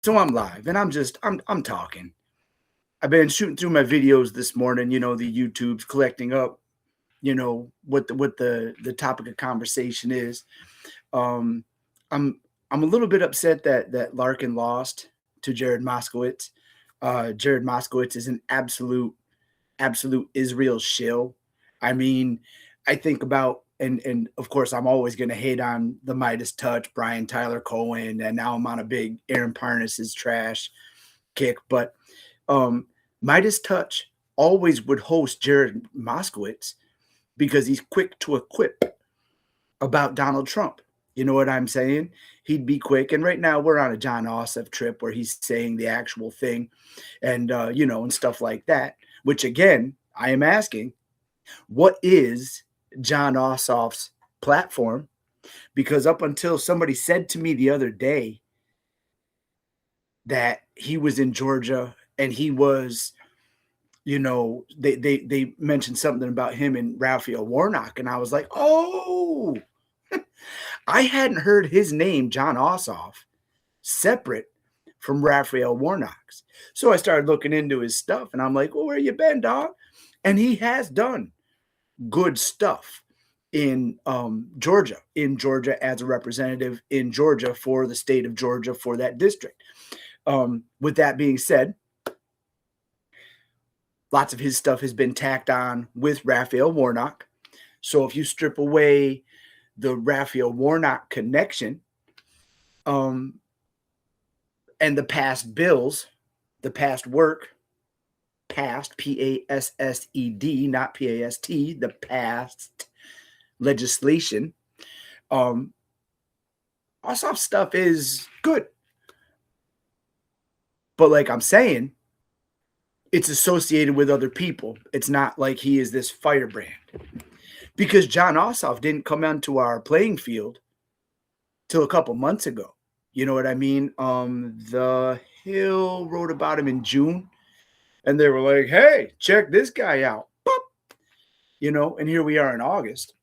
So I'm live and I'm talking. I've been shooting through my videos this morning, the YouTube's collecting up, what the topic of conversation is. Um I'm I'm a little bit upset that Larkin lost to Jared Moskowitz. Jared Moskowitz is an absolute Israel shill. I mean, I think about and of course I'm always going to hate on the Midas touch, Brian Tyler Cohen, and now I'm on a big Aaron Parnas's trash kick. But um, Midas touch always would host Jared Moskowitz because he's quick to equip about Donald Trump. You know what I'm saying? He'd be quick. And right now we're on a John Ossoff trip where he's saying the actual thing and, and stuff like that, which again, I am asking, what is John Ossoff's platform? Because up until somebody said to me the other day that he was in Georgia and he was, they mentioned something about him and Raphael Warnock, and I was like, oh, I hadn't heard his name, John Ossoff, separate from Raphael Warnock's. So I started looking into his stuff, and I'm like, well, where you been, dog? And he has done good stuff in Georgia as a representative in Georgia for the state of Georgia for that district. With that being said, lots of his stuff has been tacked on with Raphael Warnock. So if you strip away the Raphael Warnock connection, and the past bills, the past work, past, P-A-S-S-E-D, not P-A-S-T, the past legislation, Ossoff stuff is good. But like I'm saying, it's associated with other people. It's not like he is this firebrand. Because John Ossoff didn't come onto our playing field till a couple months ago. You know what I mean? The Hill wrote about him in June, and they were like, hey, check this guy out. Boop. And here we are in August.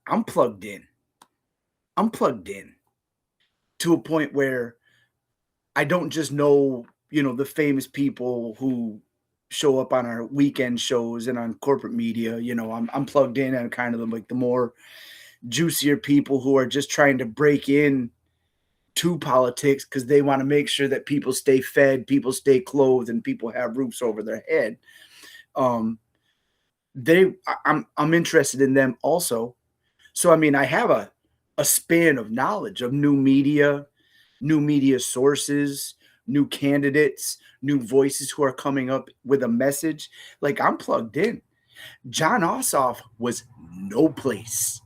I'm plugged in. I'm plugged in to a point where I don't just know, the famous people who show up on our weekend shows and on corporate media. I'm plugged in on kind of the more juicier people who are just trying to break in to politics because they want to make sure that people stay fed, people stay clothed, and people have roofs over their head. I'm interested in them also. So I mean, I have a span of knowledge of new media sources, new candidates, new voices who are coming up with a message. Like I'm plugged in. John Ossoff was no place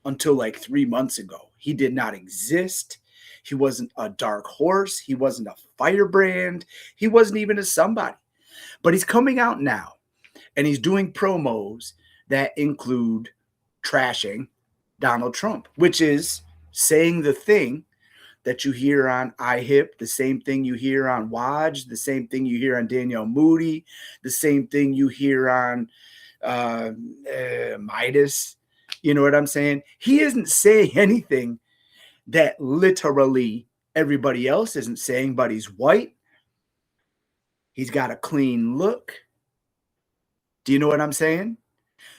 until like 3 months ago. He did not exist. He wasn't a dark horse. He wasn't a firebrand. He wasn't even a somebody. But he's coming out now and he's doing promos that include trashing Donald Trump, which is saying the thing that you hear on iHip, the same thing you hear on Waj, the same thing you hear on Danielle Moody, the same thing you hear on Midas. You know what I'm saying? He isn't saying anything that literally everybody else isn't saying, but he's white. He's got a clean look. Do you know what I'm saying?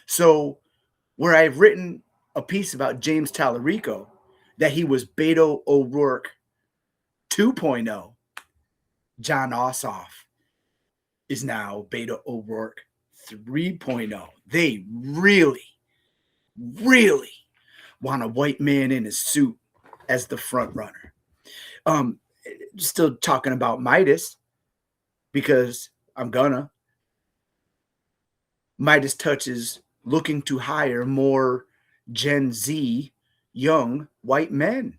So where I've written a piece about James Tallarico, that he was Beto O'Rourke 2.0, John Ossoff is now Beto O'Rourke 3.0. They really, really want a white man in a suit as the front runner. Still talking about Midas because Midas touches looking to hire more Gen Z young white men.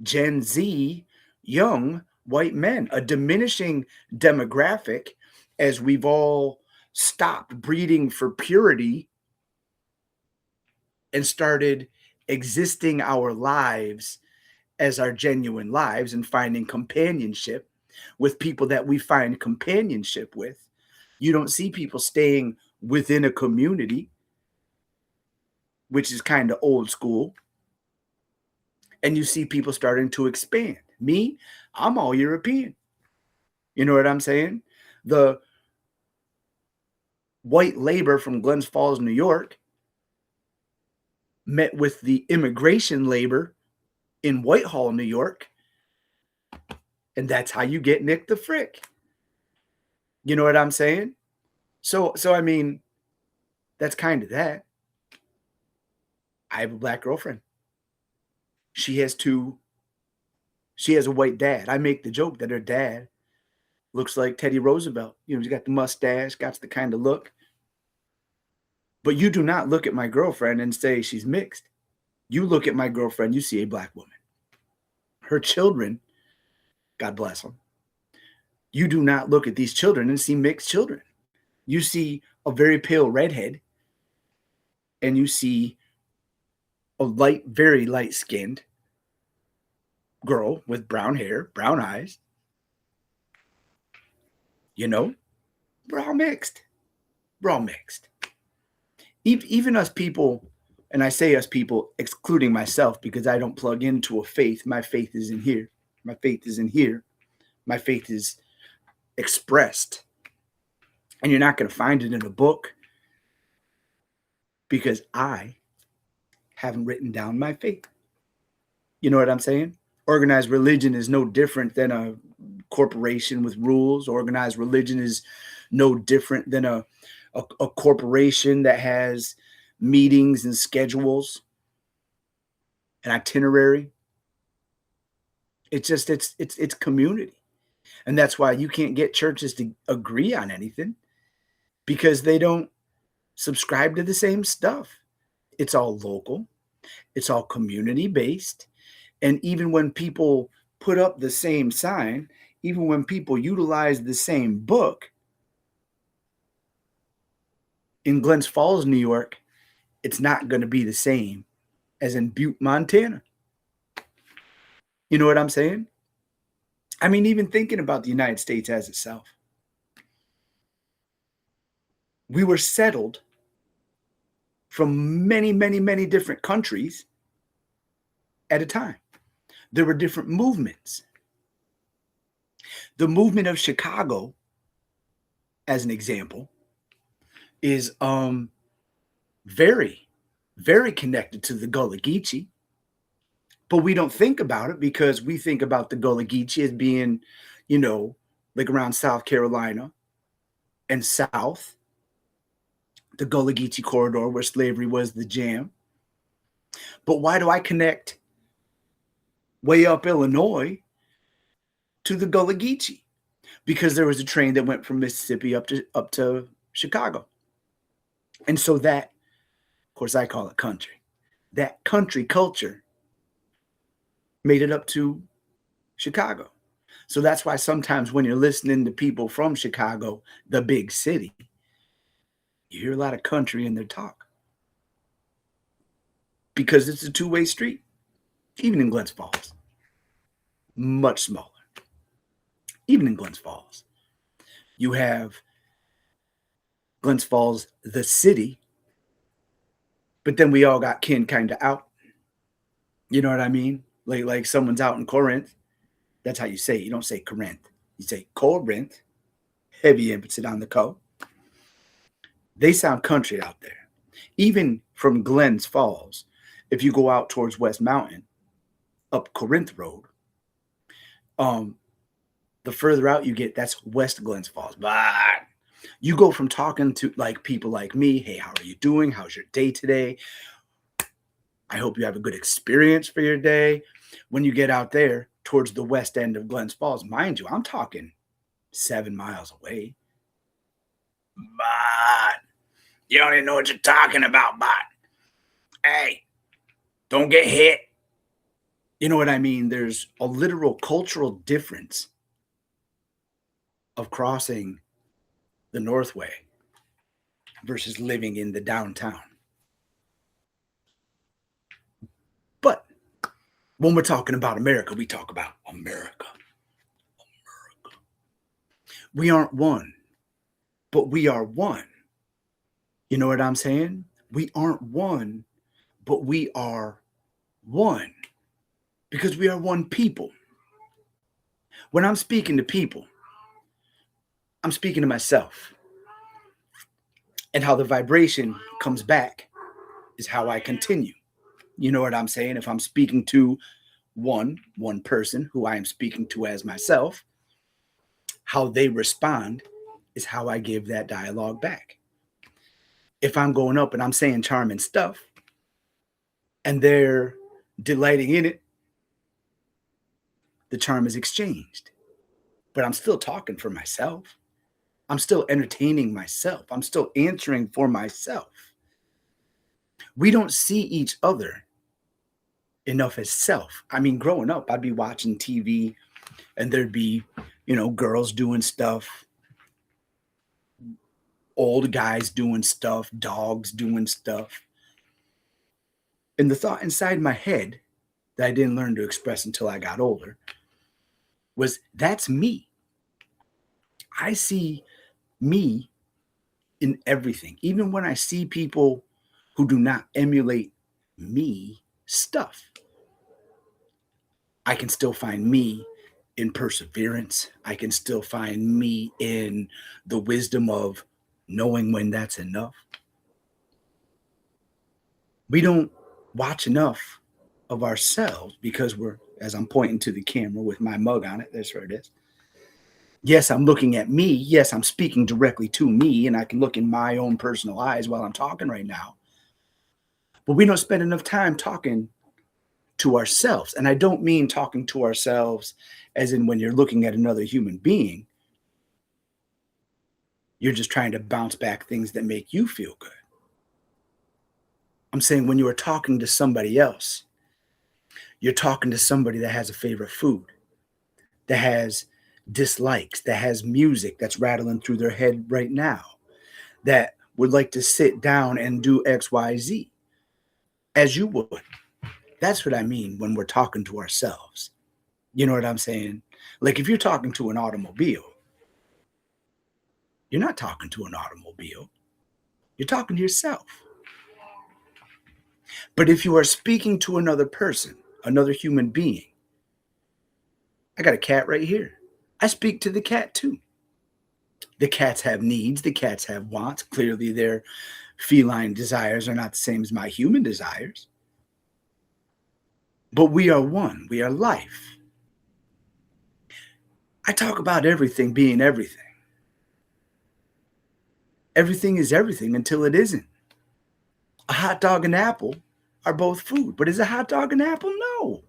Gen Z young white men, a diminishing demographic as we've all stopped breeding for purity and started existing our lives as our genuine lives and finding companionship with people that we find companionship with. You don't see people staying within a community, which is kind of old school. And you see people starting to expand. Me, I'm all European. You know what I'm saying? The white labor from Glens Falls, New York, met with the immigration labor in Whitehall, New York, and that's how you get Nick the Frick. You know what I'm saying? So I mean, that's kind of that. I have a black girlfriend. She has two. She has a white dad. I make the joke that her dad looks like Teddy Roosevelt. You know, he's got the mustache, got the kind of look. But you do not look at my girlfriend and say she's mixed. You look at my girlfriend, you see a black woman. Her children, God bless them. You do not look at these children and see mixed children. You see a very pale redhead, and you see a light, very light skinned girl with brown hair, brown eyes. You know, we're all mixed. We're all mixed. Even us people, and I say us people, excluding myself, because I don't plug into a faith. My faith is in here. My faith is in here. My faith is expressed. And you're not going to find it in a book because I haven't written down my faith. You know what I'm saying? Organized religion is no different than a corporation with rules. Organized religion is no different than a corporation that has meetings and schedules, an itinerary. It's just it's community. And that's why you can't get churches to agree on anything, because they don't subscribe to the same stuff. It's all local. It's all community based. And even when people put up the same sign, even when people utilize the same book, in Glens Falls, New York, it's not going to be the same as in Butte, Montana. You know what I'm saying? I mean, even thinking about the United States as itself, we were settled from many, many, many different countries at a time. There were different movements. The movement of Chicago, as an example, is very, very connected to the Gullah Geechee. But we don't think about it because we think about the Gullah Geechee as being, you know, like around South Carolina and South, the Gullah Geechee corridor where slavery was the jam. But why do I connect way up Illinois to the Gullah Geechee? Because there was a train that went from Mississippi up to Chicago. And so that, of course, I call it country. That country culture made it up to Chicago. So that's why sometimes when you're listening to people from Chicago, the big city, you hear a lot of country in their talk. Because it's a two-way street, even in Glens Falls. Much smaller. Even in Glens Falls. You have Glens Falls, the city, but then we all got kin kind of out. You know what I mean? Like someone's out in Corinth. That's how you say it. You don't say Corinth. You say Corinth. Heavy emphasis on the co. They sound country out there. Even from Glens Falls, if you go out towards West Mountain, up Corinth Road, the further out you get, that's West Glens Falls. But you go from talking to like people like me, hey, how are you doing? How's your day today? I hope you have a good experience for your day. When you get out there towards the west end of Glens Falls, mind you, I'm talking 7 miles away. But you don't even know what you're talking about, but hey, don't get hit. You know what I mean? There's a literal cultural difference of crossing the Northway versus living in the downtown. But when we're talking about America, we talk about America. America. We aren't one, but we are one. You know what I'm saying? We aren't one, but we are one. because we are one people. When I'm speaking to people, I'm speaking to myself. And how the vibration comes back is how I continue. You know what I'm saying? If I'm speaking to one person who I am speaking to as myself, how they respond is how I give that dialogue back. If I'm going up and I'm saying charming stuff and they're delighting in it, the charm is exchanged. But I'm still talking for myself. I'm still entertaining myself. I'm still answering for myself. We don't see each other enough as self. I mean, growing up, I'd be watching TV and there'd be, girls doing stuff, old guys doing stuff, dogs doing stuff. And the thought inside my head that I didn't learn to express until I got older was that's me. I see me in everything. Even when I see people who do not emulate me stuff, I can still find me in perseverance. I can still find me in the wisdom of knowing when that's enough. We don't watch enough of ourselves because we're, as I'm pointing to the camera with my mug on it, that's where it is. Yes, I'm looking at me. Yes, I'm speaking directly to me, and I can look in my own personal eyes while I'm talking right now. But we don't spend enough time talking to ourselves. And I don't mean talking to ourselves as in when you're looking at another human being, you're just trying to bounce back things that make you feel good. I'm saying when you are talking to somebody else, you're talking to somebody that has a favorite food, that has dislikes, that has music that's rattling through their head right now, that would like to sit down and do XYZ as you would. That's what I mean when we're talking to ourselves. You know what I'm saying? Like if you're talking to an automobile, you're not talking to an automobile. You're talking to yourself. But if you are speaking to another person, another human being, I got a cat right here. I speak to the cat too. The cats have needs. The cats have wants. Clearly, their feline desires are not the same as my human desires. But we are one. We are life. I talk about everything being everything. Everything is everything until it isn't. A hot dog and apple are both food, but is a hot dog an apple? No.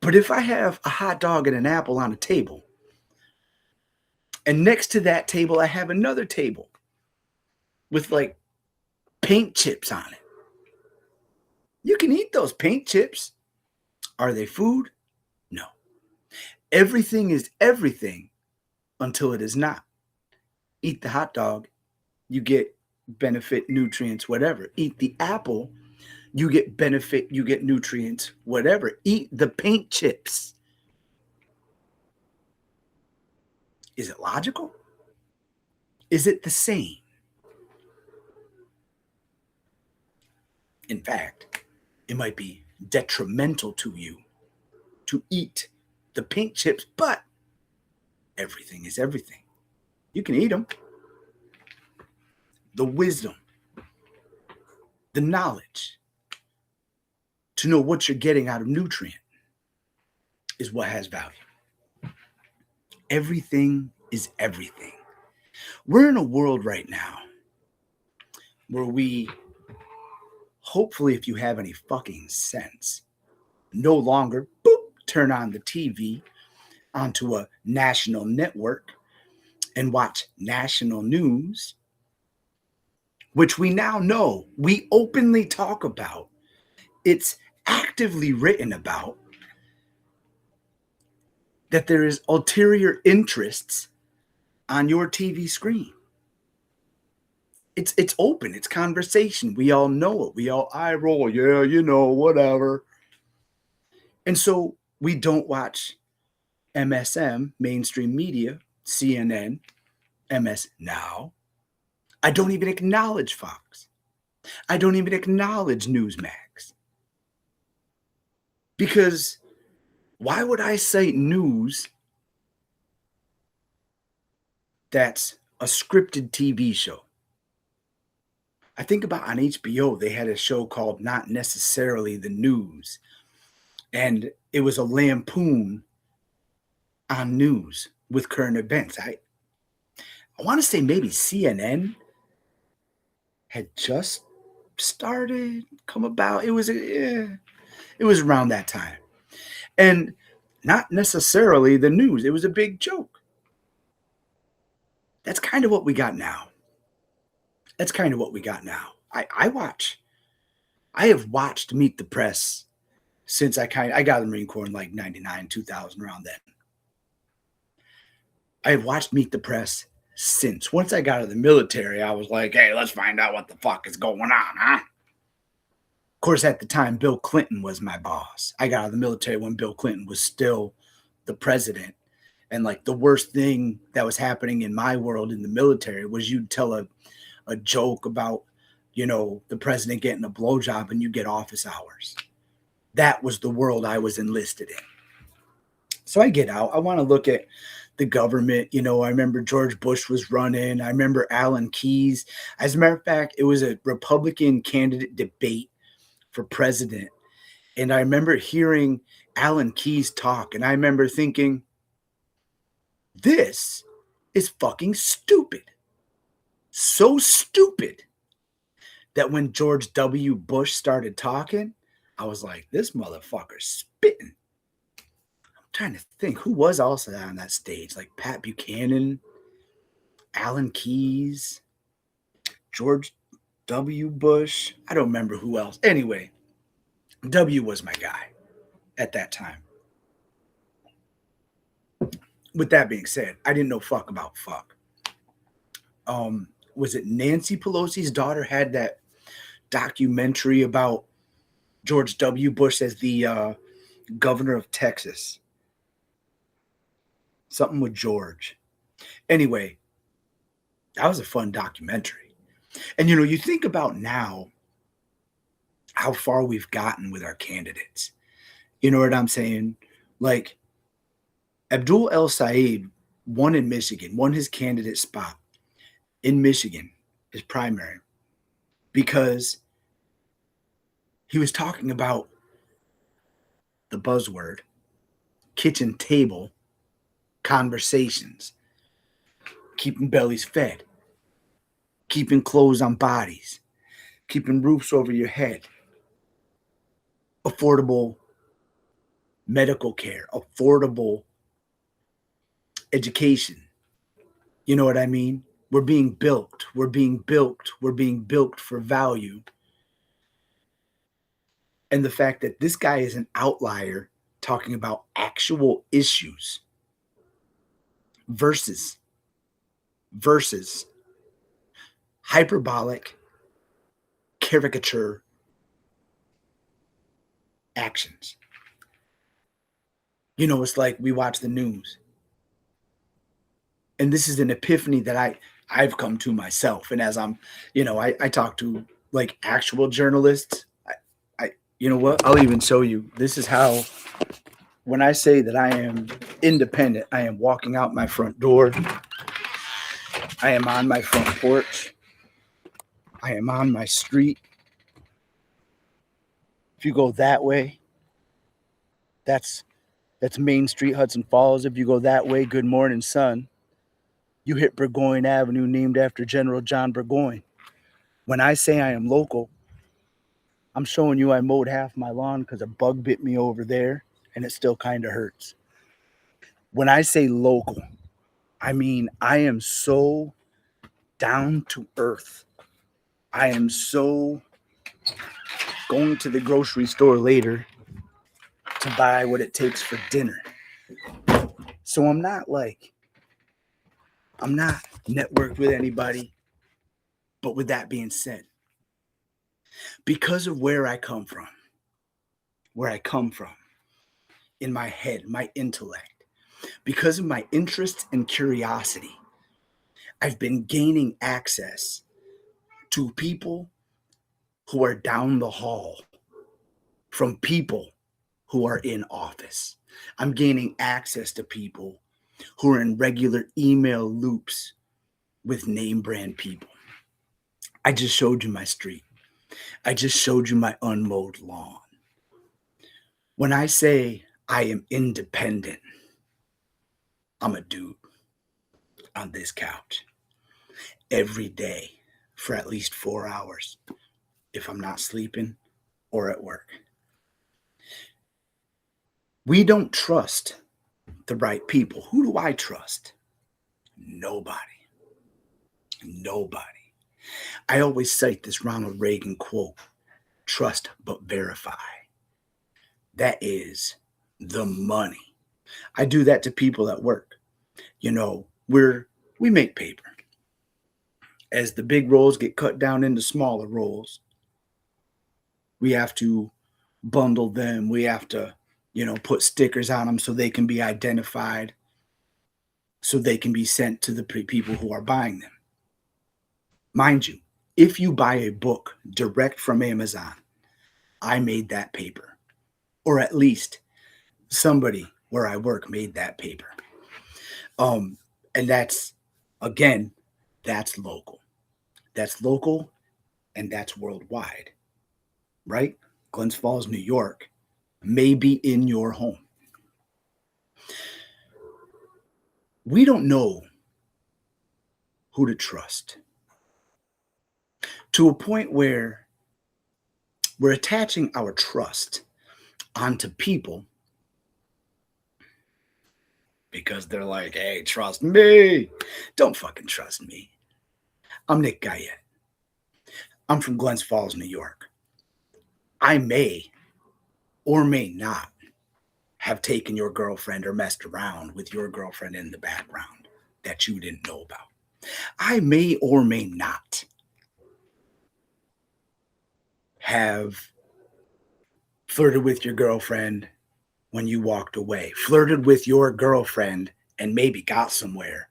But if I have a hot dog and an apple on a table, and next to that table, I have another table with like paint chips on it, you can eat those paint chips. Are they food? No. Everything is everything until it is not. Eat the hot dog, you get benefit, nutrients, whatever. Eat the apple, you get benefit, you get nutrients, whatever. Eat the paint chips. Is it logical? Is it the same? In fact, it might be detrimental to you to eat the paint chips, but everything is everything. You can eat them. The wisdom, the knowledge to know what you're getting out of nutrient is what has value. Everything is everything. We're in a world right now where we, hopefully, if you have any fucking sense, no longer turn on the TV onto a national network and watch national news, which we now know, we openly talk about. It's actively written about that there is ulterior interests on your TV screen. It's open. It's conversation. We all know it. We all eye roll. Yeah, whatever. And so we don't watch MSM, mainstream media, CNN, MS Now. I don't even acknowledge Fox. I don't even acknowledge Newsmax. Because why would I cite news that's a scripted TV show? I think about on HBO, they had a show called Not Necessarily the News, and it was a lampoon on news with current events. I want to say maybe CNN had just started come about. It was around that time, and not necessarily the news. It was a big joke. That's kind of what we got now. That's kind of what we got now. I have watched Meet the Press since I got the Marine Corps in like 99, 2000, around then. I have watched Meet the Press since. Once I got out of the military, I was like, hey, let's find out what the fuck is going on, huh? Of course, at the time, Bill Clinton was my boss. I got out of the military when Bill Clinton was still the president. And like the worst thing that was happening in my world in the military was you'd tell a joke about, the president getting a blowjob and you get office hours. That was the world I was enlisted in. So I get out. I want to look at the government. I remember George Bush was running. I remember Alan Keyes. As a matter of fact, it was a Republican candidate debate for president. And I remember hearing Alan Keyes talk. And I remember thinking, this is fucking stupid. So stupid that when George W. Bush started talking, I was like, this motherfucker's spitting. I'm trying to think who was also on that stage, like Pat Buchanan, Alan Keyes, George W. Bush. I don't remember who else. Anyway, W was my guy at that time. With that being said, I didn't know fuck about fuck. Was it Nancy Pelosi's daughter had that documentary about George W. Bush as the governor of Texas? Something with George. Anyway, that was a fun documentary. And you think about now how far we've gotten with our candidates. You know what I'm saying? Like Abdul El Sayed won in Michigan, won his candidate spot in Michigan, his primary, because he was talking about the buzzword kitchen table conversations, keeping bellies fed, keeping clothes on bodies, keeping roofs over your head, affordable medical care, affordable education. You know what I mean? We're being built. We're being built. We're being built for value. And the fact that this guy is an outlier talking about actual issues versus hyperbolic caricature actions. It's like we watch the news. And this is an epiphany that I've come to myself. And as I'm, I talk to like actual journalists. You know what? I'll even show you. This is how, when I say that I am independent, I am walking out my front door. I am on my front porch. I am on my street. If you go that way, that's Main Street, Hudson Falls. If you go that way, good morning, sun. You hit Burgoyne Avenue, named after General John Burgoyne. When I say I am local, I'm showing you I mowed half my lawn because a bug bit me over there, and it still kind of hurts. When I say local, I mean I am so down to earth. I am so going to the grocery store later to buy what it takes for dinner. So I'm not networked with anybody. But with that being said, because of where I come from in my head, my intellect, because of my interest and curiosity, I've been gaining access to people who are down the hall from people who are in office. I'm gaining access to people who are in regular email loops with name brand people. I just showed you my street. I just showed you my unmowed lawn. When I say I am independent, I'm a dude on this couch every day for at least 4 hours if I'm not sleeping or at work. We don't trust the right people. Who do I trust? Nobody. Nobody. I always cite this Ronald Reagan quote, trust but verify. That is the money. I do that to people at work. You know, we make paper. As the big rolls get cut down into smaller rolls, we have to bundle them. We have to, put stickers on them so they can be identified, so they can be sent to the people who are buying them. Mind you, if you buy a book direct from Amazon, I made that paper, or at least somebody where I work made that paper. And that's, again, that's local. That's local and that's worldwide, right? Glens Falls, New York may be in your home. We don't know who to trust to a point where we're attaching our trust onto people because they're like, hey, trust me. Don't fucking trust me. I'm Nick Guyette. I'm from Glens Falls, New York. I may or may not have taken your girlfriend or messed around with your girlfriend in the background that you didn't know about. I may or may not have flirted with your girlfriend when you walked away, flirted with your girlfriend and maybe got somewhere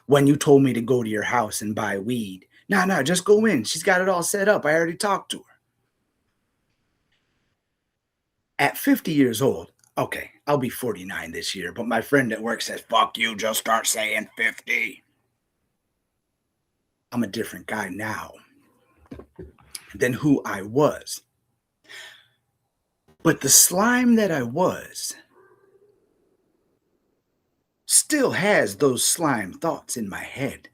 when you told me to go to your house and buy weed. No, just go in. She's got it all set up. I already talked to her. At 50 years old, okay, I'll be 49 this year, but my friend at work says, fuck you, just start saying 50. I'm a different guy now than who I was. But the slime that I was still has those slime thoughts in my head.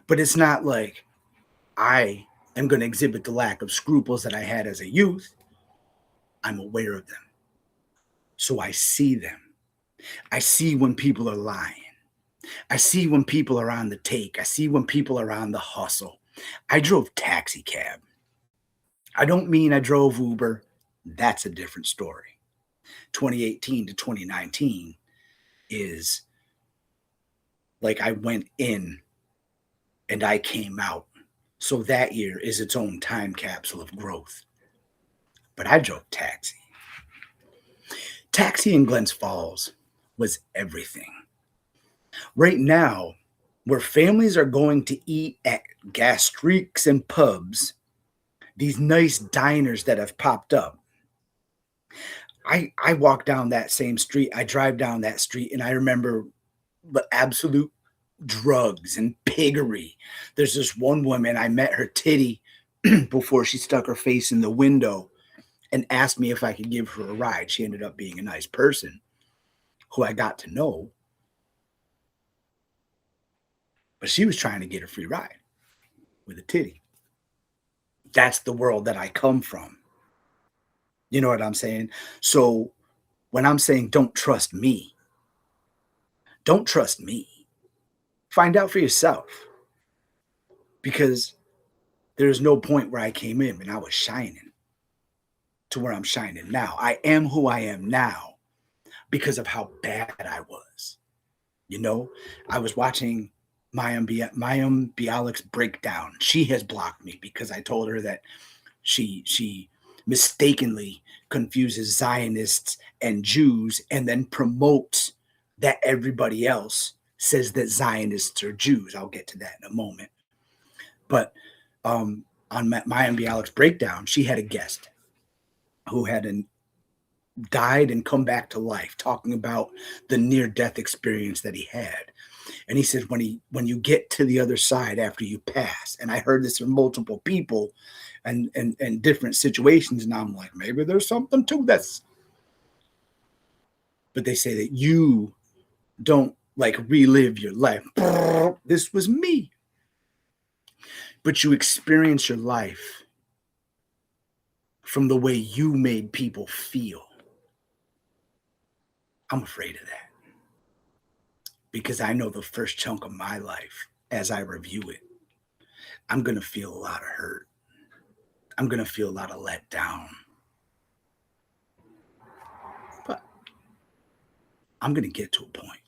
But it's not like I am going to exhibit the lack of scruples that I had as a youth. I'm aware of them. So I see them. I see when people are lying. I see when people are on the take. I see when people are on the hustle. I drove taxi cab. I don't mean I drove Uber. That's a different story. 2018 to 2019 is like I went in and I came out. So that year is its own time capsule of growth. But I drove taxi. Taxi in Glens Falls was everything. Right now, where families are going to eat at gastriques and pubs, these nice diners that have popped up, I walk down that same street. I drive down that street and I remember the absolute drugs and piggery. There's this one woman, I met her titty before she stuck her face in the window and asked me if I could give her a ride. She ended up being a nice person who I got to know. But she was trying to get a free ride with a titty. That's the world that I come from. You know what I'm saying? So when I'm saying don't trust me, don't trust me. Find out for yourself. Because there's no point where I came in and I was shining to where I'm shining now. I am who I am now because of how bad I was. You know, I was watching Mayim Bialik's breakdown. She has blocked me because I told her that she mistakenly confuses Zionists and Jews and then promotes that everybody else says that Zionists are Jews. I'll get to that in a moment. But on Mayim Bialik's breakdown, she had a guest who had a died and come back to life, talking about the near-death experience that he had. And he said, when you get to the other side after you pass, and I heard this from multiple people and different situations, and I'm like, maybe there's something to this. But they say that you don't like relive your life. This was me. But you experience your life from the way you made people feel. I'm afraid of that because I know the first chunk of my life, as I review it, I'm going to feel a lot of hurt. I'm going to feel a lot of letdown. But I'm going to get to a point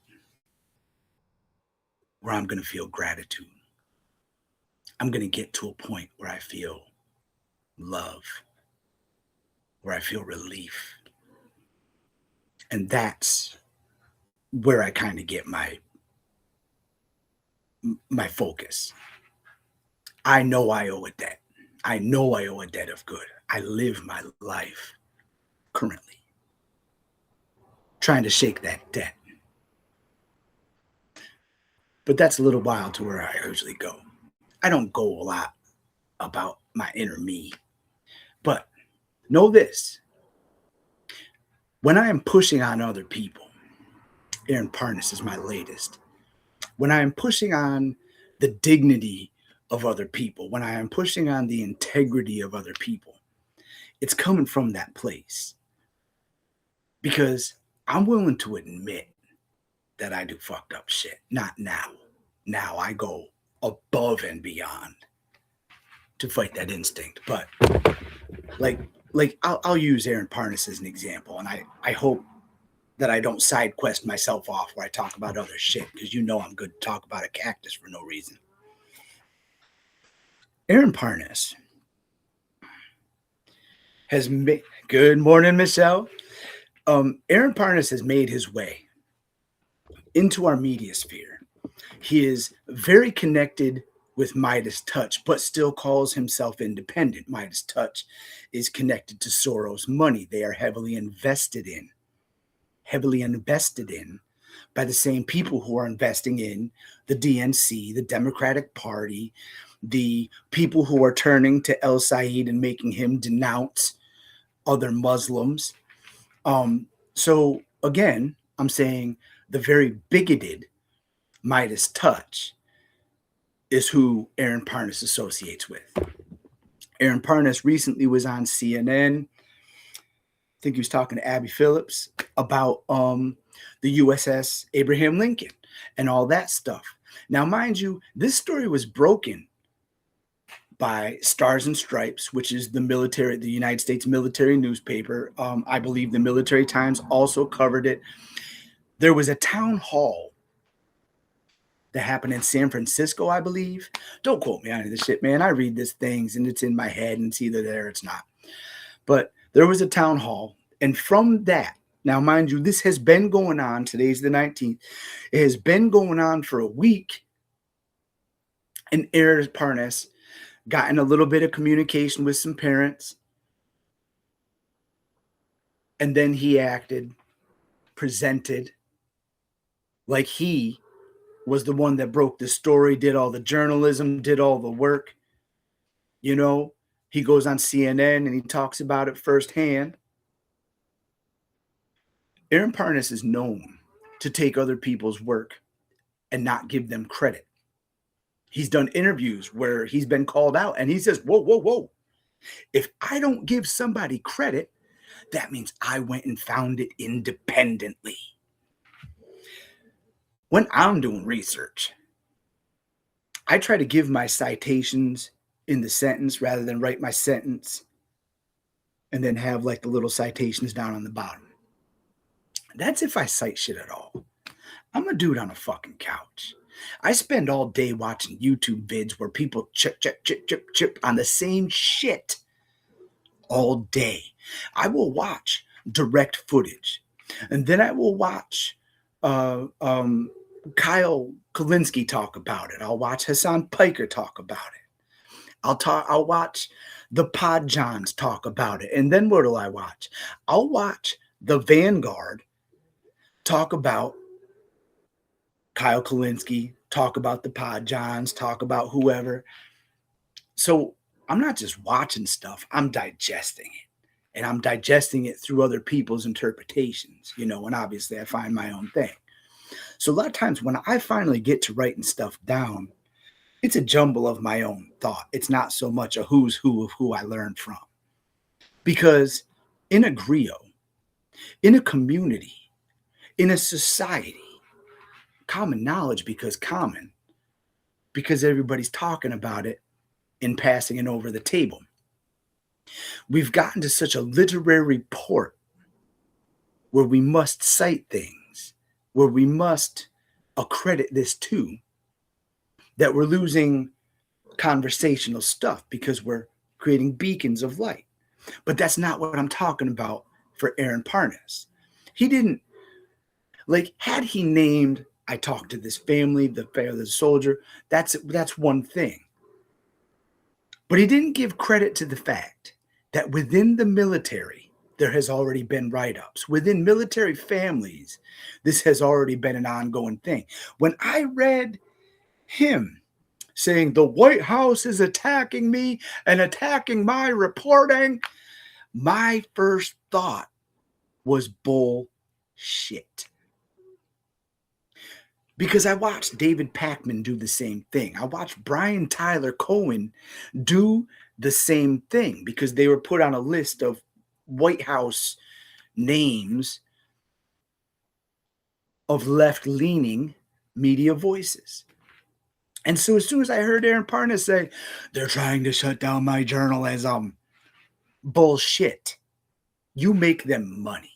where I'm going to feel gratitude. I'm going to get to a point where I feel love, where I feel relief. And that's where I kind of get my focus. I know I owe a debt. I know I owe a debt of good. I live my life currently trying to shake that debt. But that's a little while to where I usually go. I don't go a lot about my inner me. But know this. When I am pushing on other people, Aaron Parnas is my latest. When I am pushing on the dignity of other people, when I am pushing on the integrity of other people, it's coming from that place. Because I'm willing to admit that I do fucked up shit. Not now. Now I go above and beyond to fight that instinct. But like I'll use Aaron Parnas as an example, and I hope that I don't side quest myself off where I talk about other shit, because you know I'm good to talk about a cactus for no reason. Aaron Parnas has made, good morning, Michelle. Aaron Parnas has made his way into our media sphere. He is very connected with Midas Touch, but still calls himself independent. Midas Touch is connected to Soros money. They are heavily invested in by the same people who are investing in the DNC, the Democratic Party, the people who are turning to El Said and making him denounce other Muslims. So again, I'm saying the very bigoted Midas Touch is who Aaron Parnas associates with. Aaron Parnas recently was on CNN. I think he was talking to Abby Phillips about the USS Abraham Lincoln and all that stuff. Now, mind you, this story was broken by Stars and Stripes, which is the United States military newspaper. I believe the Military Times also covered it. There was a town hall that happened in San Francisco, I believe. Don't quote me on this shit, man. I read these things and it's in my head and it's either there or it's not. But there was a town hall. And from that, now mind you, this has been going on. Today's the 19th. It has been going on for a week. And Aaron Parnas got in a little bit of communication with some parents. And then he presented like he was the one that broke the story, did all the journalism, did all the work. You know, he goes on CNN and he talks about it firsthand. Aaron Parnas is known to take other people's work and not give them credit. He's done interviews where he's been called out and he says, whoa, whoa, whoa. If I don't give somebody credit, that means I went and found it independently. When I'm doing research, I try to give my citations in the sentence rather than write my sentence and then have like the little citations down on the bottom. That's if I cite shit at all. I'm a dude on a fucking couch. I spend all day watching YouTube vids where people chip on the same shit all day. I will watch direct footage, and then I will watch Kyle Kalinske talk about it. I'll watch Hassan Piker talk about it. I'll watch the Pod Johns talk about it. And then what do I watch? I'll watch the vanguard, talk about Kyle Kalinske, talk about the Pod Johns, talk about whoever. So I'm not just watching stuff, I'm digesting it. And I'm digesting it through other people's interpretations, and obviously I find my own thing. So a lot of times when I finally get to writing stuff down, it's a jumble of my own thought. It's not so much a who's who of who I learned from. Because in a griot, in a community, in a society, common knowledge because common, because everybody's talking about it and passing it over the table. We've gotten to such a literary port where we must cite things, where we must accredit this to, that we're losing conversational stuff because we're creating beacons of light. But that's not what I'm talking about for Aaron Parnas. He didn't, had he named, I talked to this family, the soldier, that's one thing. But he didn't give credit to the fact that within the military, there has already been write-ups. Within military families, this has already been an ongoing thing. When I read him saying the White House is attacking me and attacking my reporting, my first thought was bullshit. Because I watched David Pakman do the same thing. I watched Brian Tyler Cohen do the same thing because they were put on a list of White House names of left-leaning media voices. And so as soon as I heard Aaron Parnas say, they're trying to shut down my journalism, bullshit. You make them money.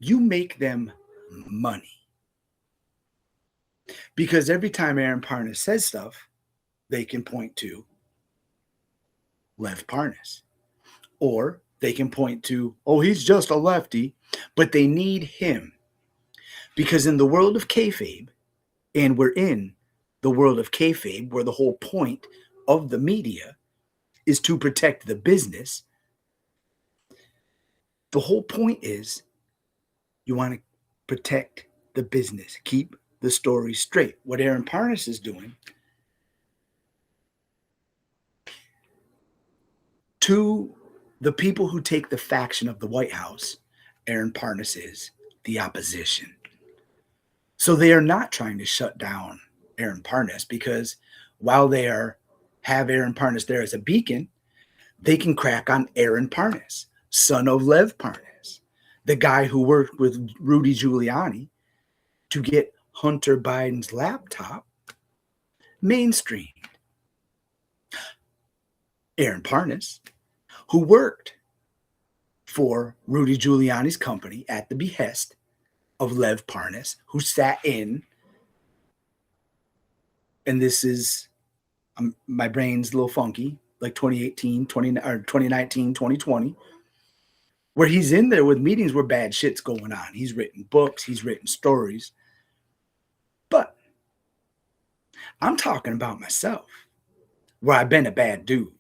You make them money. Because every time Aaron Parnas says stuff, they can point to Lev Parnas. Or they can point to, oh, he's just a lefty, but they need him. Because in the world of kayfabe, and we're in the world of kayfabe, where the whole point of the media is to protect the business, the whole point is you want to protect the business, keep the story straight. What Aaron Parnas is doing to the people who take the faction of the White House, Aaron Parnas is the opposition. So they are not trying to shut down Aaron Parnas because while they have Aaron Parnas there as a beacon, they can crack on Aaron Parnas, son of Lev Parnas, the guy who worked with Rudy Giuliani to get Hunter Biden's laptop mainstreamed. Aaron Parnas, who worked for Rudy Giuliani's company at the behest of Lev Parnas, who sat in, and this is, my brain's a little funky, like 2018, 2019, 2020, where he's in there with meetings where bad shit's going on. He's written books, he's written stories. But I'm talking about myself, where I've been a bad dude.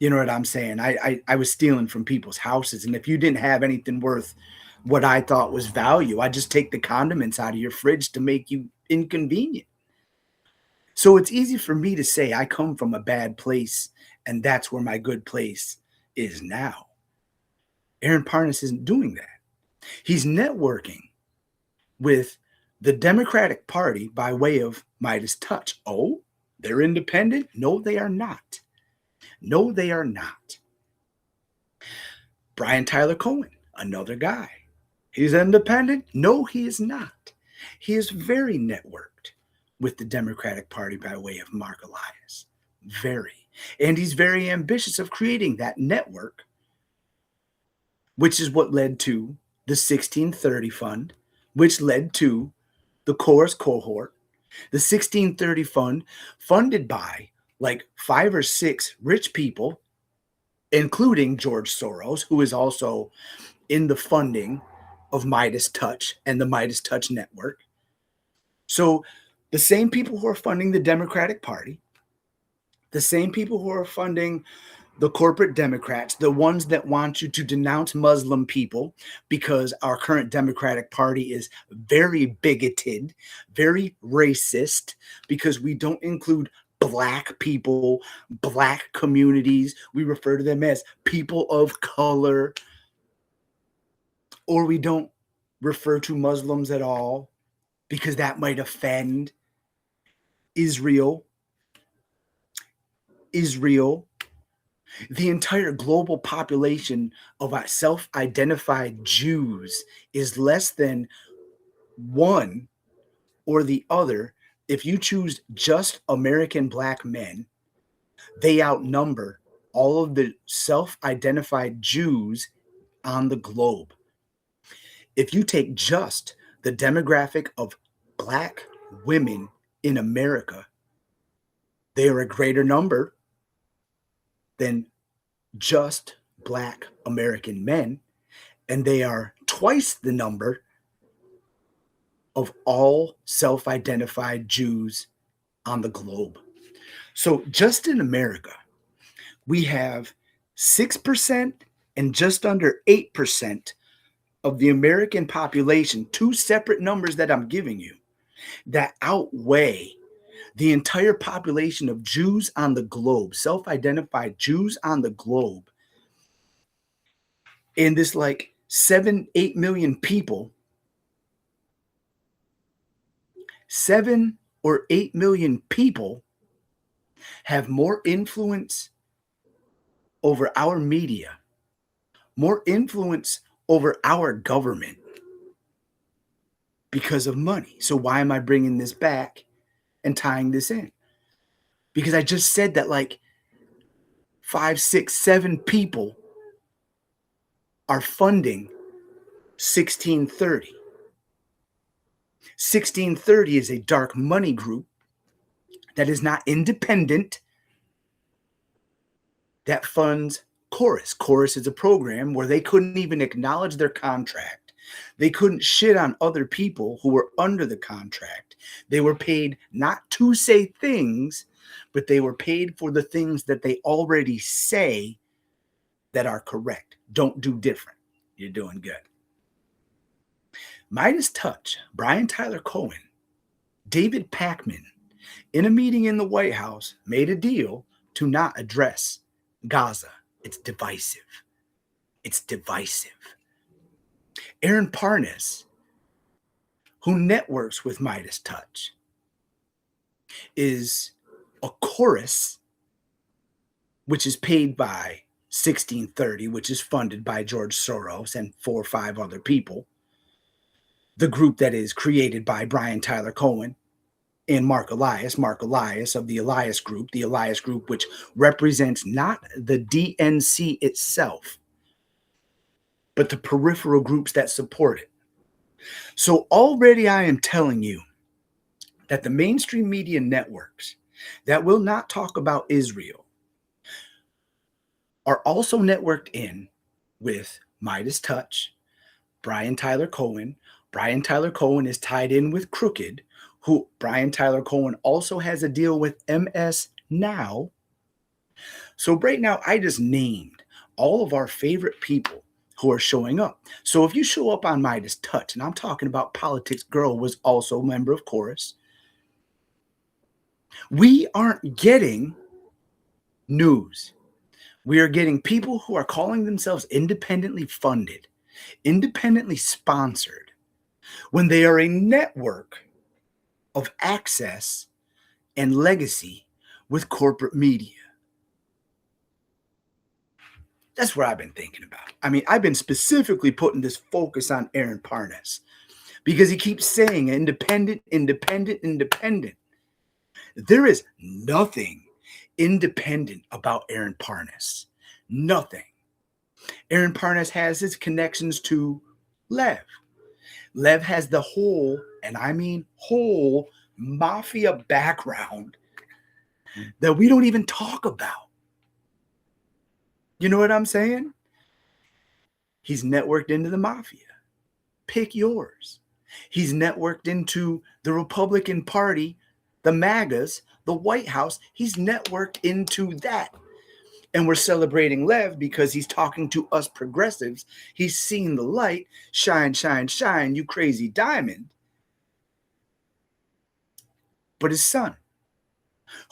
You know what I'm saying? I was stealing from people's houses. And if you didn't have anything worth what I thought was value, I just take the condiments out of your fridge to make you inconvenient. So it's easy for me to say I come from a bad place and that's where my good place is now. Aaron Parnas isn't doing that. He's networking with the Democratic Party by way of Midas Touch. Oh, they're independent? No, they are not. No, they are not. Brian Tyler Cohen, another guy. He's independent? No, he is not. He is very networked with the Democratic Party by way of Mark Elias. Very. And he's very ambitious of creating that network, which is what led to the 1630 Fund, which led to the Chorus Cohort. The 1630 Fund, funded by like 5 or 6 rich people, including George Soros, who is also in the funding of Midas Touch and the Midas Touch Network. So the same people who are funding the Democratic Party, the same people who are funding the corporate Democrats, the ones that want you to denounce Muslim people, because our current Democratic Party is very bigoted, very racist, because we don't include Black people, Black communities. We refer to them as people of color, or we don't refer to Muslims at all because that might offend Israel. The entire global population of self-identified Jews is less than one or the other. If you choose just American Black men, they outnumber all of the self-identified Jews on the globe. If you take just the demographic of Black women in America, they are a greater number than just Black American men, and they are twice the number of all self-identified Jews on the globe. So just in America, we have 6% and just under 8% of the American population, two separate numbers that I'm giving you, that outweigh the entire population of Jews on the globe, self-identified Jews on the globe. In this like 7-8 million people, 7 or 8 million people have more influence over our media, more influence over our government because of money. So why am I bringing this back and tying this in? Because I just said that like 5, 6, 7 people are funding 1630. 1630 is a dark money group that is not independent, that funds Chorus. Chorus is a program where they couldn't even acknowledge their contract. They couldn't shit on other people who were under the contract. They were paid not to say things, but they were paid for the things that they already say that are correct. Don't do different. You're doing good. Midas Touch, Brian Tyler Cohen, David Pakman, in a meeting in the White House, made a deal to not address Gaza. It's divisive. It's divisive. Aaron Parnas, who networks with Midas Touch, is a chorus which is paid by 1630, which is funded by George Soros and 4 or 5 other people. The group that is created by Brian Tyler Cohen and Mark Elias of the Elias Group, which represents not the DNC itself, but the peripheral groups that support it. So already I am telling you that the mainstream media networks that will not talk about Israel are also networked in with Midas Touch, Brian Tyler Cohen. Brian Tyler Cohen is tied in with Crooked, who Brian Tyler Cohen also has a deal with MS Now. So right now, I just named all of our favorite people who are showing up. So if you show up on Midas Touch, and I'm talking about Politics Girl was also a member of Chorus, we aren't getting news. We are getting people who are calling themselves independently funded, independently sponsored, when they are a network of access and legacy with corporate media. That's what I've been thinking about. I mean, I've been specifically putting this focus on Aaron Parnas because he keeps saying independent, independent, independent. There is nothing independent about Aaron Parnas. Nothing. Aaron Parnas has his connections to Lev. Lev has the whole, and I mean whole, mafia background that we don't even talk about. You know what I'm saying? He's networked into the mafia. Pick yours. He's networked into the Republican Party, the MAGAs, the White House. He's networked into that. And we're celebrating Lev because he's talking to us progressives. He's seen the light. Shine, shine, shine, you crazy diamond. But his son,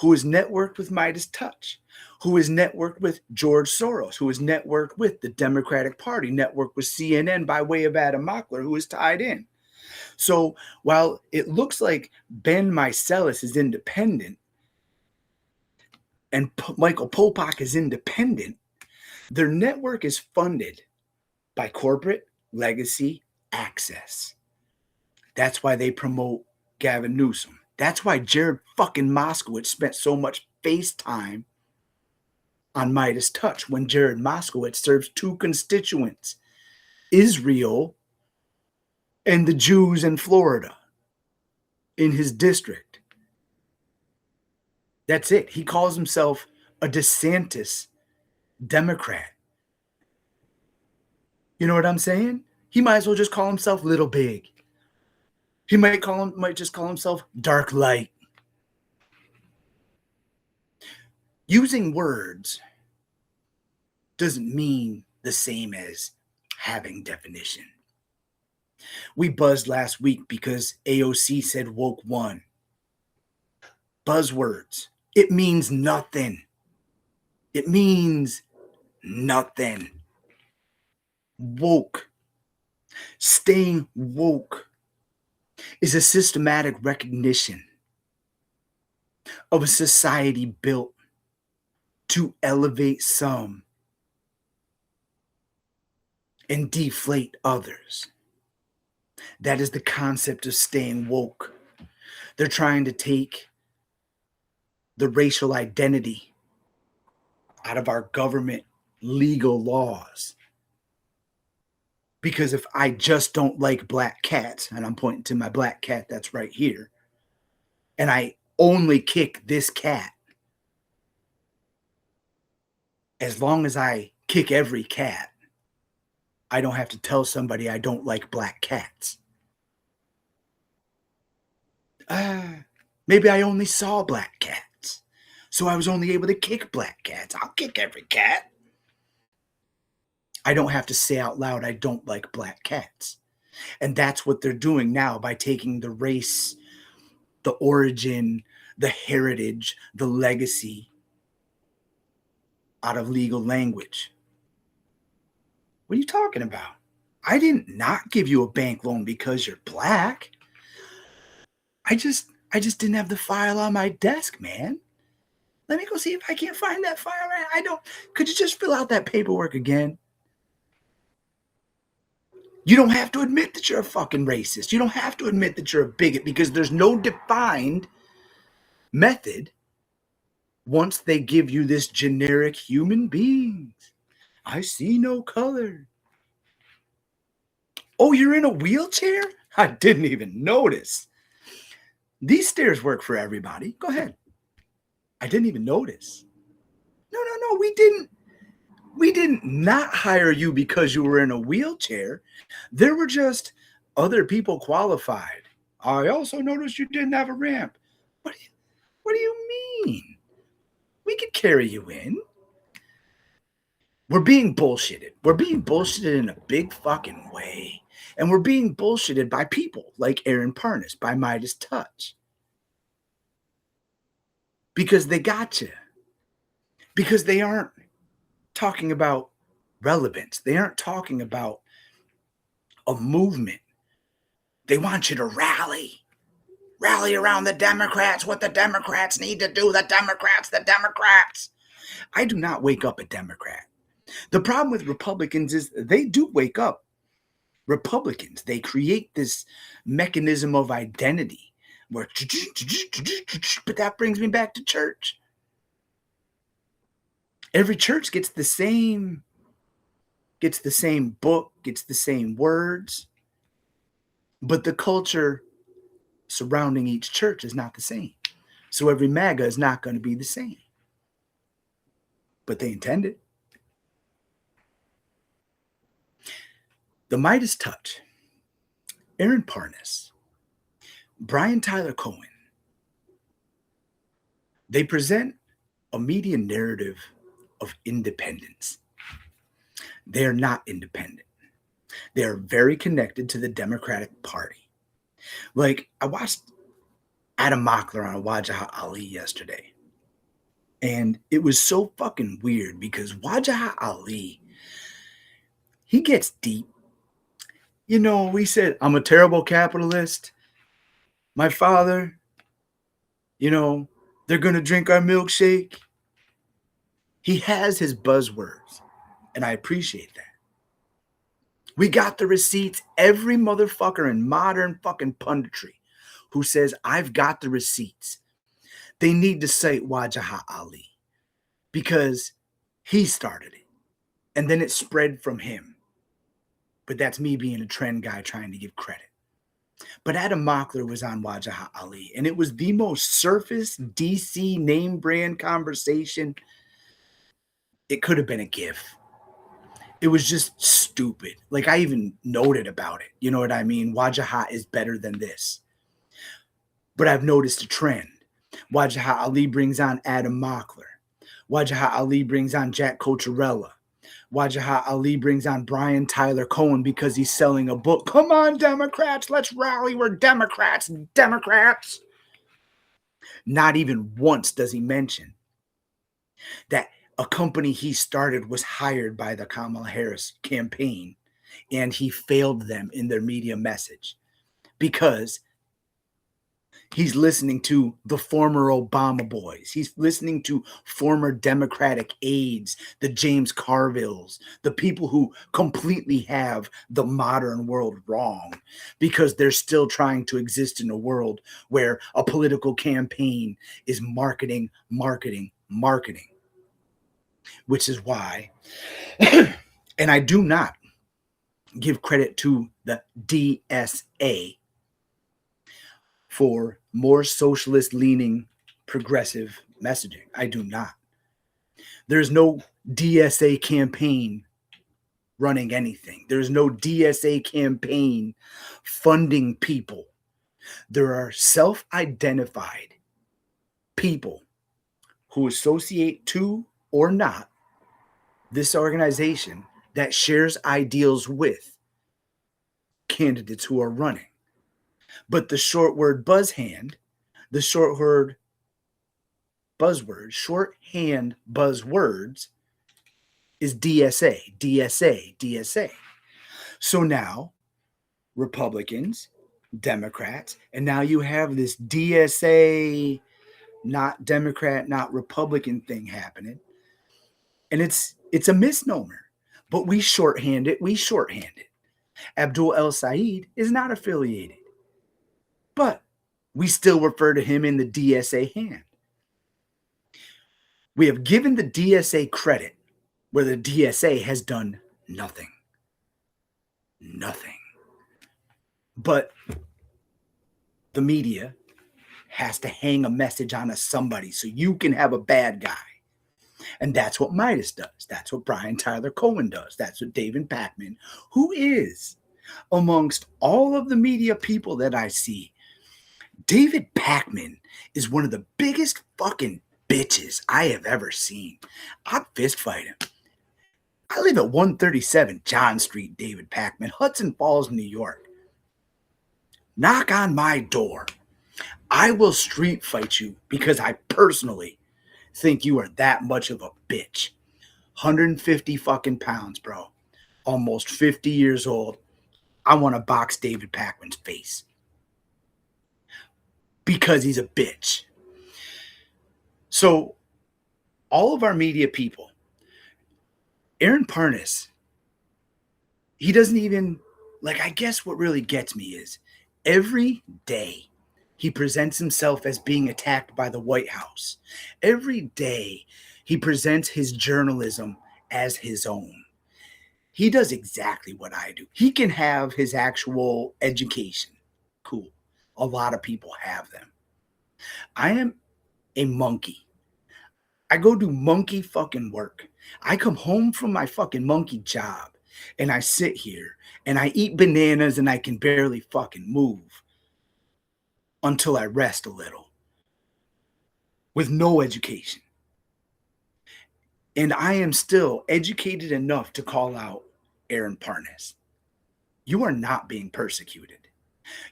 who is networked with Midas Touch, who is networked with George Soros, who is networked with the Democratic Party, networked with CNN by way of Adam Mockler, who is tied in. So while it looks like Ben Meiselas is independent and Michael Popak is independent, their network is funded by corporate legacy access. That's why they promote Gavin Newsom. That's why Jared fucking Moskowitz spent so much face time on Midas Touch when Jared Moskowitz serves two constituents, Israel and the Jews in Florida, in his district. That's it. He calls himself a DeSantis Democrat. You know what I'm saying? He might as well just call himself Little Big. He might just call himself Dark Light. Using words doesn't mean the same as having definition. We buzzed last week because AOC said woke one. Buzzwords. It means nothing. It means nothing. Woke. Staying woke is a systematic recognition of a society built to elevate some and deflate others. That is the concept of staying woke. They're trying to take the racial identity out of our government legal laws. Because if I just don't like black cats, and I'm pointing to my black cat that's right here, and I only kick this cat, as long as I kick every cat, I don't have to tell somebody I don't like black cats. Maybe I only saw black cats, so I was only able to kick black cats. I'll kick every cat. I don't have to say out loud I don't like black cats. And that's what they're doing now by taking the race, the origin, the heritage, the legacy out of legal language. What are you talking about? I did not give you a bank loan because you're black. I just didn't have the file on my desk, man. Let me go see if I can't find that file. Could you just fill out that paperwork again? You don't have to admit that you're a fucking racist. You don't have to admit that you're a bigot because there's no defined method once they give you this generic human beings. I see no color. Oh, you're in a wheelchair? I didn't even notice. These stairs work for everybody. Go ahead. I didn't even notice. No, we didn't not hire you because you were in a wheelchair. There were just other people qualified. I also noticed you didn't have a ramp. What do you mean? We could carry you in. We're being bullshitted. We're being bullshitted in a big fucking way. And we're being bullshitted by people like Aaron Parnas, by Midas Touch. Because they got you. Because they aren't talking about relevance. They aren't talking about a movement. They want you to rally. Rally around the Democrats. What the Democrats need to do. The Democrats. I do not wake up a Democrat. The problem with Republicans is they do wake up Republicans. They create this mechanism of identity where, but that brings me back to church. Every church gets the same book, gets the same words, but the culture surrounding each church is not the same. So every MAGA is not going to be the same. But they intend it. The Midas Touch, Aaron Parnas, Brian Tyler Cohen, they present a media narrative of independence. They're not independent. They're very connected to the Democratic Party. Like, I watched Adam Mockler on Wajaha Ali yesterday, and it was so fucking weird because Wajaha Ali, he gets deep. You know, he said, I'm a terrible capitalist. My father, you know, they're going to drink our milkshake. He has his buzzwords, and I appreciate that. We got the receipts. Every motherfucker in modern fucking punditry who says, I've got the receipts, they need to cite Wajaha Ali because he started it. And then it spread from him. But that's me being a trend guy trying to give credit. But Adam Mockler was on Wajaha Ali, and it was the most surface DC name brand conversation. It could have been a GIF. It was just stupid. Like, I even noted about it. You know what I mean? Wajaha is better than this. But I've noticed a trend. Wajaha Ali brings on Adam Mockler. Wajaha Ali brings on Jack Cocherella. Wajaha Ali brings on Brian Tyler Cohen because he's selling a book. Come on, Democrats, let's rally. We're Democrats. Democrats. Not even once does he mention that a company he started was hired by the Kamala Harris campaign, and he failed them in their media message because he's listening to the former Obama boys. He's listening to former Democratic aides, the James Carvilles, the people who completely have the modern world wrong because they're still trying to exist in a world where a political campaign is marketing, marketing, marketing. Which is why, and I do not give credit to the DSA for more socialist leaning progressive messaging. I do not. There's no DSA campaign running anything. There's no DSA campaign funding people. There are self-identified people who associate to or not this organization that shares ideals with candidates who are running. But the short word buzzhand, the shorthand buzzwords is DSA, DSA, DSA. So now Republicans, Democrats, and now you have this DSA, not Democrat, not Republican thing happening. And it's a misnomer, but we shorthand it. Abdul El Said is not affiliated, but we still refer to him in the DSA hand. We have given the DSA credit where the DSA has done nothing. Nothing. But the media has to hang a message on somebody so you can have a bad guy. And that's what Midas does. That's what Brian Tyler Cohen does. That's what David Pakman, who is amongst all of the media people that I see, David Pakman is one of the biggest fucking bitches I have ever seen. I'd fist fight him. I live at 137 John Street, David Pakman, Hudson Falls, New York. Knock on my door. I will street fight you because I personally think you are that much of a bitch. 150 fucking pounds, bro. Almost 50 years old. I want to box David Pakman's face. Because he's a bitch. So, all of our media people, Aaron Parnas, he doesn't even, like, I guess what really gets me is every day he presents himself as being attacked by the White House. Every day he presents his journalism as his own. He does exactly what I do. He can have his actual education. Cool. A lot of people have them. I am a monkey. I go do monkey fucking work. I come home from my fucking monkey job and I sit here and I eat bananas and I can barely fucking move until I rest a little with no education. And I am still educated enough to call out Aaron Parnas. You are not being persecuted.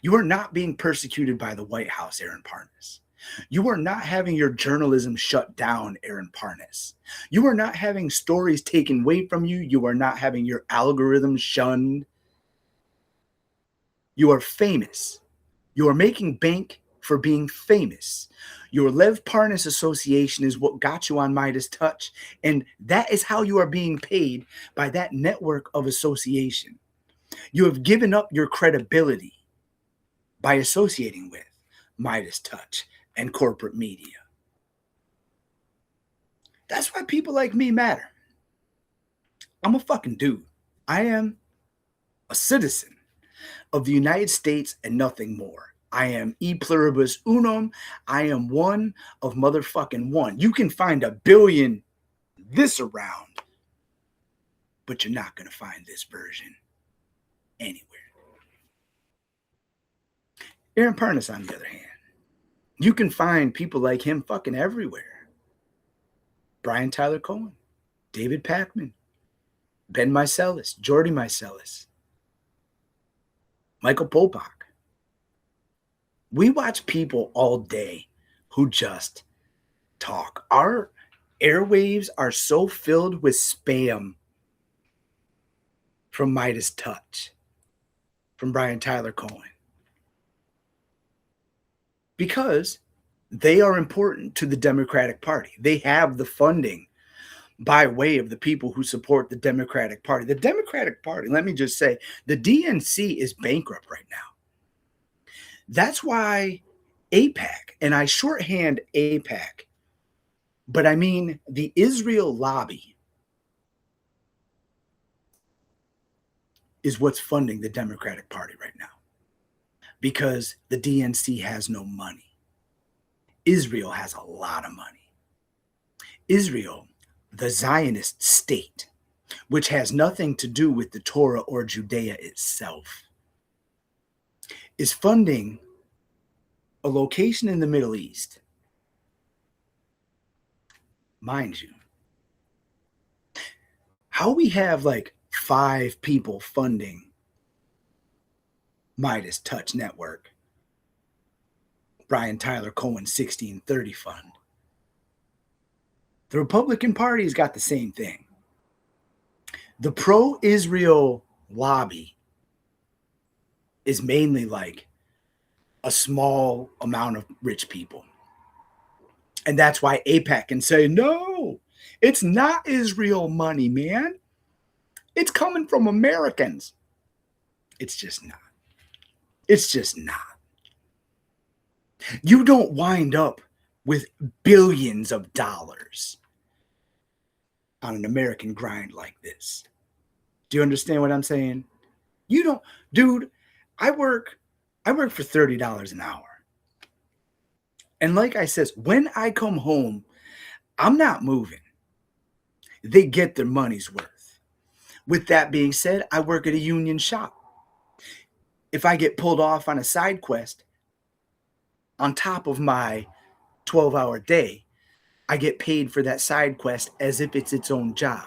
You are not being persecuted by the White House, Aaron Parnas. You are not having your journalism shut down, Aaron Parnas. You are not having stories taken away from you. You are not having your algorithm shunned. You are famous. You are making bank for being famous. Your Lev Parnas Association is what got you on Midas Touch, and that is how you are being paid by that network of association. You have given up your credibility by associating with Midas Touch and corporate media. That's why people like me matter. I'm a fucking dude. I am a citizen of the United States and nothing more. I am e pluribus unum. I am one of motherfucking one. You can find a billion this around, but you're not going to find this version anywhere. Aaron Parnas, on the other hand, you can find people like him fucking everywhere. Brian Tyler Cohen, David Pakman, Ben Meiselas, Jordy Meiselas, Michael Popak. We watch people all day who just talk. Our airwaves are so filled with spam from Midas Touch, from Brian Tyler Cohen, because they are important to the Democratic Party. They have the funding by way of the people who support the Democratic Party. The Democratic Party, let me just say, the DNC is bankrupt right now. That's why AIPAC, and I shorthand AIPAC, but I mean the Israel lobby, is what's funding the Democratic Party right now, because the DNC has no money. Israel has a lot of money. Israel, the Zionist state, which has nothing to do with the Torah or Judea itself, is funding a location in the Middle East. Mind you, how we have like 5 people funding Midas Touch Network, Brian Tyler Cohen 1630 Fund. The Republican Party's got the same thing. The pro-Israel lobby is mainly like a small amount of rich people. And that's why AIPAC can say, no, it's not Israel money, man. It's coming from Americans. It's just not. It's just not. You don't wind up with billions of dollars on an American grind like this. Do you understand what I'm saying? You don't, dude, I work for $30 an hour. And like I says, when I come home, I'm not moving. They get their money's worth. With that being said, I work at a union shop. If I get pulled off on a side quest on top of my 12-hour day, I get paid for that side quest as if it's its own job.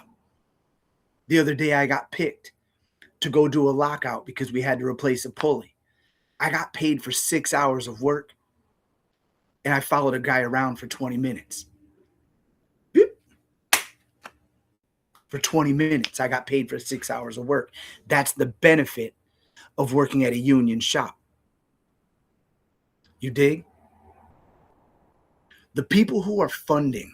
The other day I got picked to go do a lockout because we had to replace a pulley. I got paid for 6 hours of work, and I followed a guy around for 20 minutes. For 20 minutes, I got paid for 6 hours of work. That's the benefit of working at a union shop. You dig? The people who are funding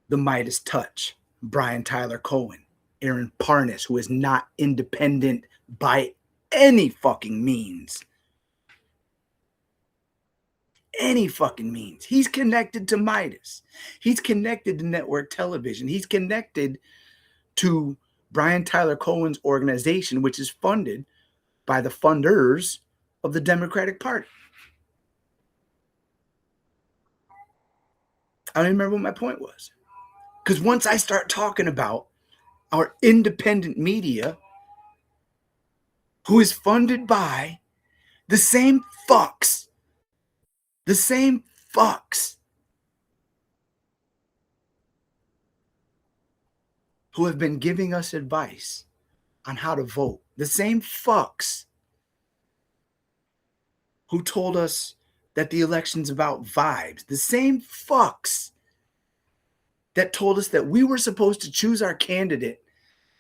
the Midas Touch, Brian Tyler Cohen, Aaron Parnas, who is not independent by any fucking means. Any fucking means. He's connected to Midas. He's connected to network television. He's connected to Brian Tyler Cohen's organization, which is funded by the funders of the Democratic Party. I don't even remember what my point was. Because once I start talking about our independent media, who is funded by the same fucks who have been giving us advice on how to vote. The same fucks who told us that the election's about vibes. The same fucks that told us that we were supposed to choose our candidate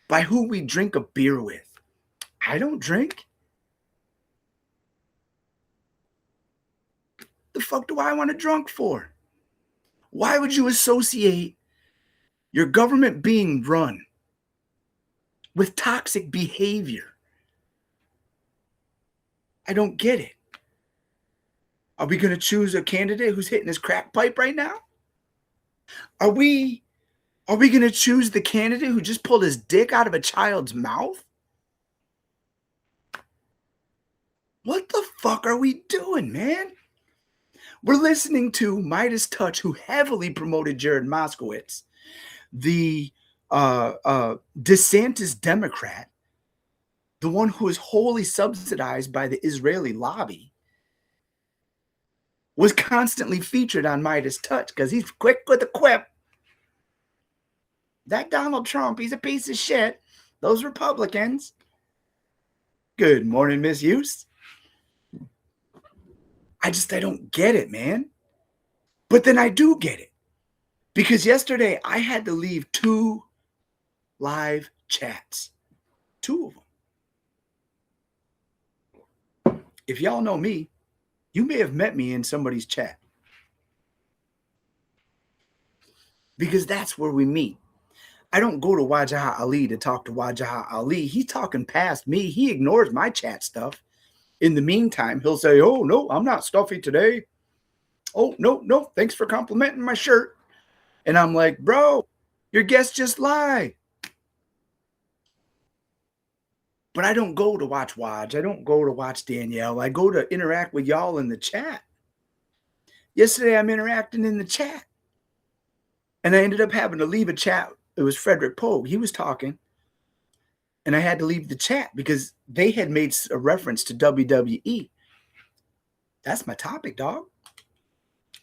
by who we drink a beer with. I don't drink. The fuck do I want to drunk for? Why would you associate your government being run with toxic behavior? I don't get it. Are we going to choose a candidate who's hitting his crack pipe right now? Are we going to choose the candidate who just pulled his dick out of a child's mouth? What the fuck are we doing, man? We're listening to Midas Touch, who heavily promoted Jared Moskowitz, the DeSantis Democrat, the one who is wholly subsidized by the Israeli lobby, was constantly featured on Midas Touch because he's quick with a quip. That Donald Trump, he's a piece of shit. Those Republicans. Good morning, Miss Hughes. I don't get it, man. But then I do get it. Because yesterday I had to leave 2 live chats. 2 of them. If y'all know me, you may have met me in somebody's chat. Because that's where we meet. I don't go to Wajaha Ali to talk to Wajaha Ali. He's talking past me. He ignores my chat stuff. In the meantime, he'll say, oh, no, I'm not stuffy today. Oh, no, thanks for complimenting my shirt. And I'm like, bro, your guests just lied. But I don't go to watch Waj. I don't go to watch Danielle. I go to interact with y'all in the chat. Yesterday, I'm interacting in the chat. And I ended up having to leave a chat. It was Frederick Pogue. He was talking. And I had to leave the chat because they had made a reference to WWE. That's my topic, dog.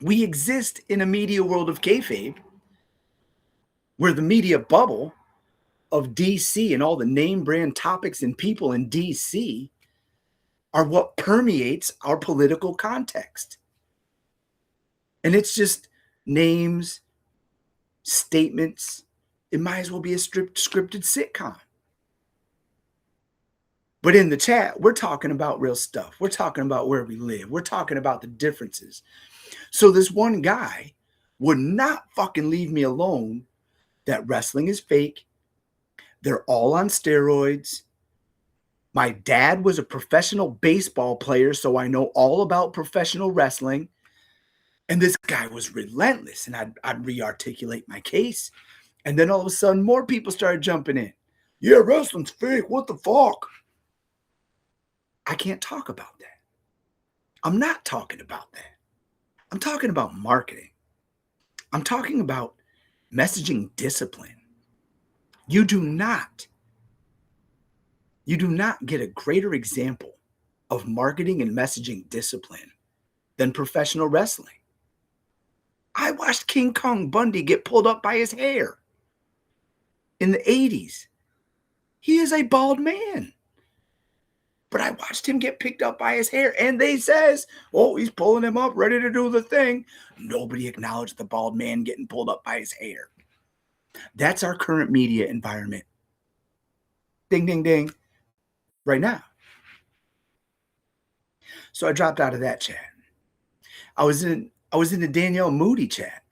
We exist in a media world of kayfabe where the media bubble of DC and all the name brand topics and people in DC are what permeates our political context. And it's just names, statements. It might as well be a scripted sitcom. But in the chat, we're talking about real stuff. We're talking about where we live. We're talking about the differences. So this one guy would not fucking leave me alone that wrestling is fake. They're all on steroids. My dad was a professional baseball player, so I know all about professional wrestling. And this guy was relentless, and I'd re-articulate my case. And then all of a sudden, more people started jumping in. Yeah, wrestling's fake. What the fuck? I can't talk about that. I'm not talking about that. I'm talking about marketing. I'm talking about messaging discipline. You do not get a greater example of marketing and messaging discipline than professional wrestling. I watched King Kong Bundy get pulled up by his hair in the 80s. He is a bald man. But I watched him get picked up by his hair, and they says, oh, he's pulling him up, ready to do the thing. Nobody acknowledged the bald man getting pulled up by his hair. That's our current media environment. Ding, ding, ding. Right now. So I dropped out of that chat. I was in the Danielle Moody chat.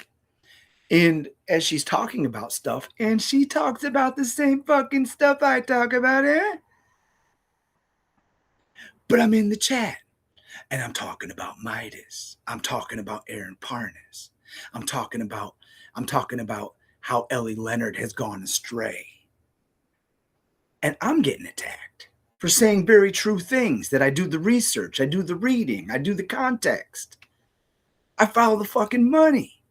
And as she's talking about stuff, and she talks about the same fucking stuff I talk about, But I'm in the chat, and I'm talking about Midas. I'm talking about Aaron Parnas. I'm talking about how Ellie Leonard has gone astray. And I'm getting attacked for saying very true things, that I do the research, I do the reading, I do the context. I follow the fucking money.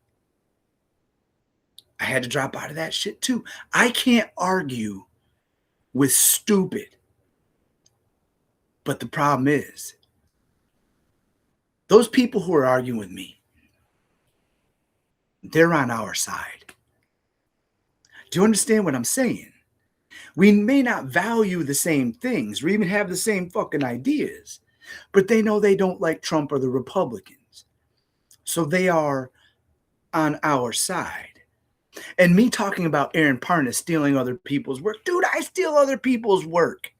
I had to drop out of that shit too. I can't argue with stupid. But the problem is, those people who are arguing with me, they're on our side. Do you understand what I'm saying? We may not value the same things or even have the same fucking ideas, but they know they don't like Trump or the Republicans. So they are on our side. And me talking about Aaron Parnas stealing other people's work. Dude, I steal other people's work.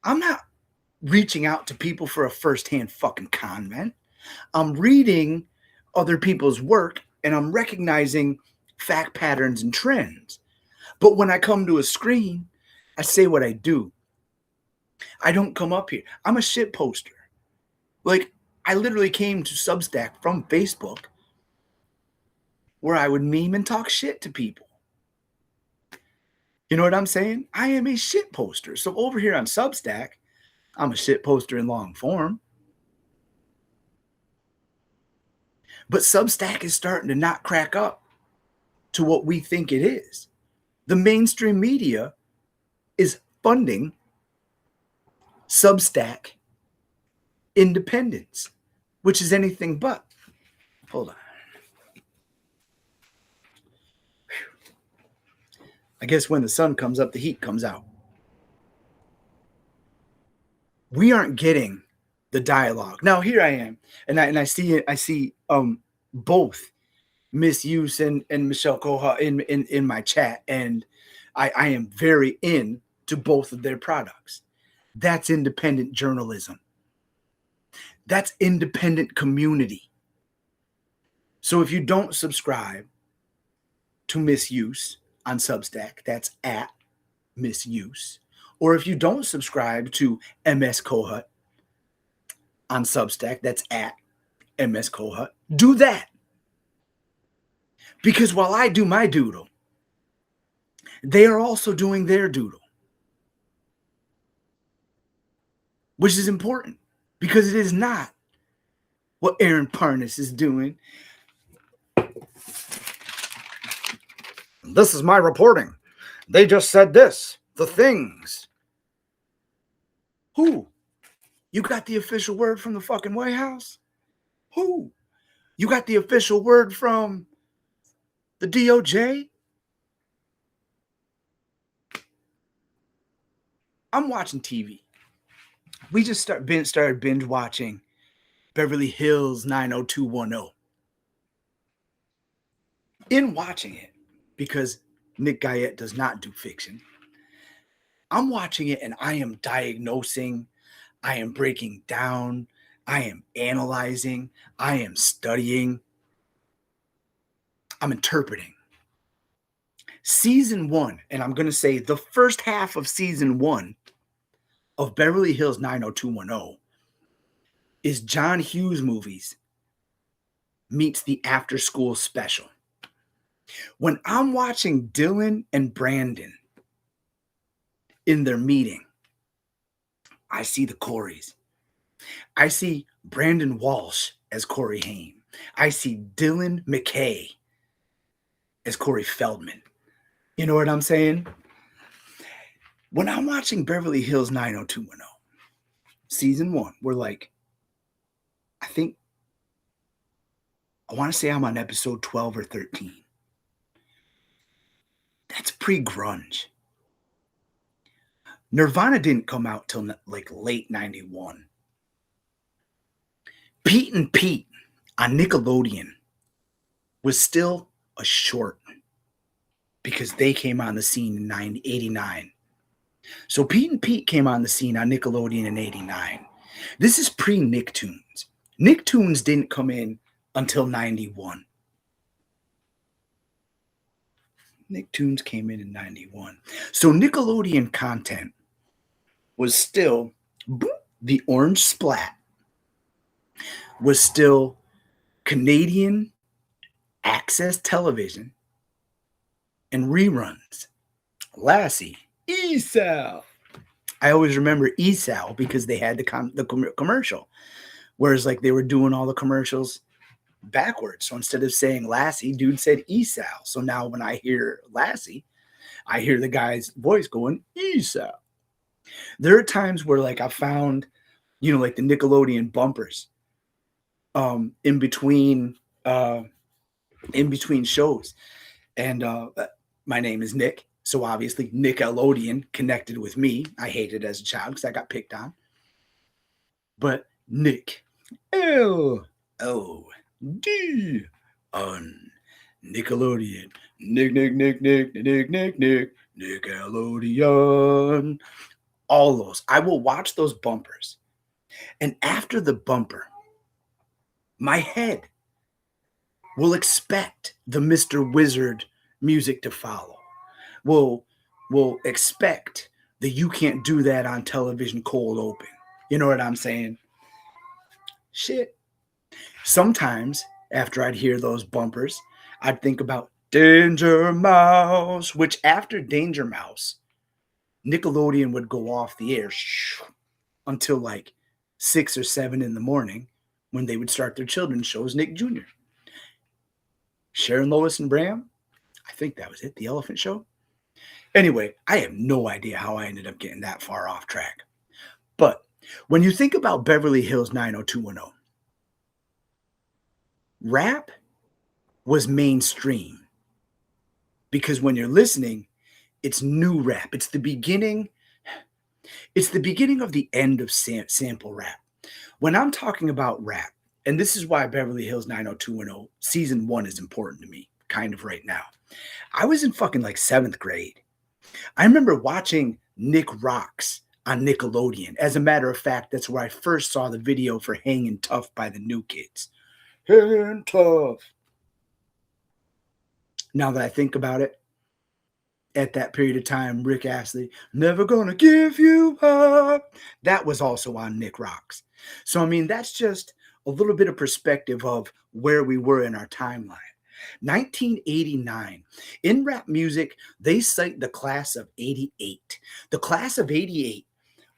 I'm not reaching out to people for a firsthand fucking comment. I'm reading other people's work and I'm recognizing fact patterns and trends. But when I come to a screen, I say what I do. I don't come up here. I'm a shit poster. Like, I literally came to Substack from Facebook where I would meme and talk shit to people. You know what I'm saying? I am a shit poster. So over here on Substack, I'm a shit poster in long form. But Substack is starting to not crack up to what we think it is. The mainstream media is funding Substack independence, which is anything but. Hold on. I guess when the sun comes up, the heat comes out. We aren't getting the dialogue. Now here I am, and I see both Miss Use and Michelle Koha in my chat, and I am very into both of their products. That's independent journalism. That's independent community. So if you don't subscribe to Misuse on Substack, that's at Misuse. Or if you don't subscribe to MS Kohut on Substack, that's at MS Kohut, do that. Because while I do my doodle, they are also doing their doodle. Which is important because it is not what Aaron Parnas is doing. This is my reporting. They just said this. The things. Who? You got the official word from the fucking White House? Who? You got the official word from the DOJ? I'm watching TV. We just started binge watching Beverly Hills 90210. In watching it, because Nick Guyette does not do fiction, I'm watching it and I am diagnosing, I am breaking down, I am analyzing, I am studying, I'm interpreting. Season 1, and I'm going to say the first half of season 1 of Beverly Hills 90210 is John Hughes movies meets the after school special. When I'm watching Dylan and Brandon in their meeting, I see the Coreys. I see Brandon Walsh as Corey Haim. I see Dylan McKay as Corey Feldman. You know what I'm saying? When I'm watching Beverly Hills 90210, season 1, we're like, I want to say I'm on episode 12 or 13. That's pre-grunge. Nirvana didn't come out till like late 91. Pete and Pete on Nickelodeon was still a short because they came on the scene in 89. So Pete and Pete came on the scene on Nickelodeon in 89. This is pre-Nicktoons. Nicktoons didn't come in until 91. Nicktoons came in 91. So Nickelodeon content was still the Orange Splat, was still Canadian access television and reruns. Lassie, ESAL. I always remember ESAL because they had the commercial. Whereas like they were doing all the commercials backwards. So instead of saying Lassie, dude said ESAL. So now when I hear Lassie, I hear the guy's voice going ESAL. There are times where like I found, like the Nickelodeon bumpers in between shows. And my name is Nick. So obviously, Nickelodeon connected with me. I hated it as a child because I got picked on. But Nick, L-O-D on Nickelodeon. Nick, Nickelodeon. All those. I will watch those bumpers. And after the bumper, my head will expect the Mr. Wizard music to follow. Will expect the "You Can't Do That on Television" cold open. You know what I'm saying? Shit. Sometimes after I'd hear those bumpers, I'd think about Danger Mouse, which after Danger Mouse, Nickelodeon would go off the air until like 6 or 7 in the morning when they would start their children's shows, Nick Jr. Sharon, Lois, and Bram. I think that was it, the Elephant Show. Anyway, I have no idea how I ended up getting that far off track. But when you think about Beverly Hills 90210, rap was mainstream because when you're listening, it's new rap. It's the beginning. It's the beginning of the end of sample rap. When I'm talking about rap, and this is why Beverly Hills 90210 season 1 is important to me, kind of right now. I was in fucking like 7th grade. I remember watching Nick Rocks on Nickelodeon. As a matter of fact, that's where I first saw the video for Hangin' Tough by the New Kids. Hangin' Tough. Now that I think about it, at that period of time, Rick Astley, Never Gonna Give You Up, that was also on Nick Rocks. So, I mean, that's just a little bit of perspective of where we were in our timeline. 1989. In rap music, they cite the class of 88. The class of 88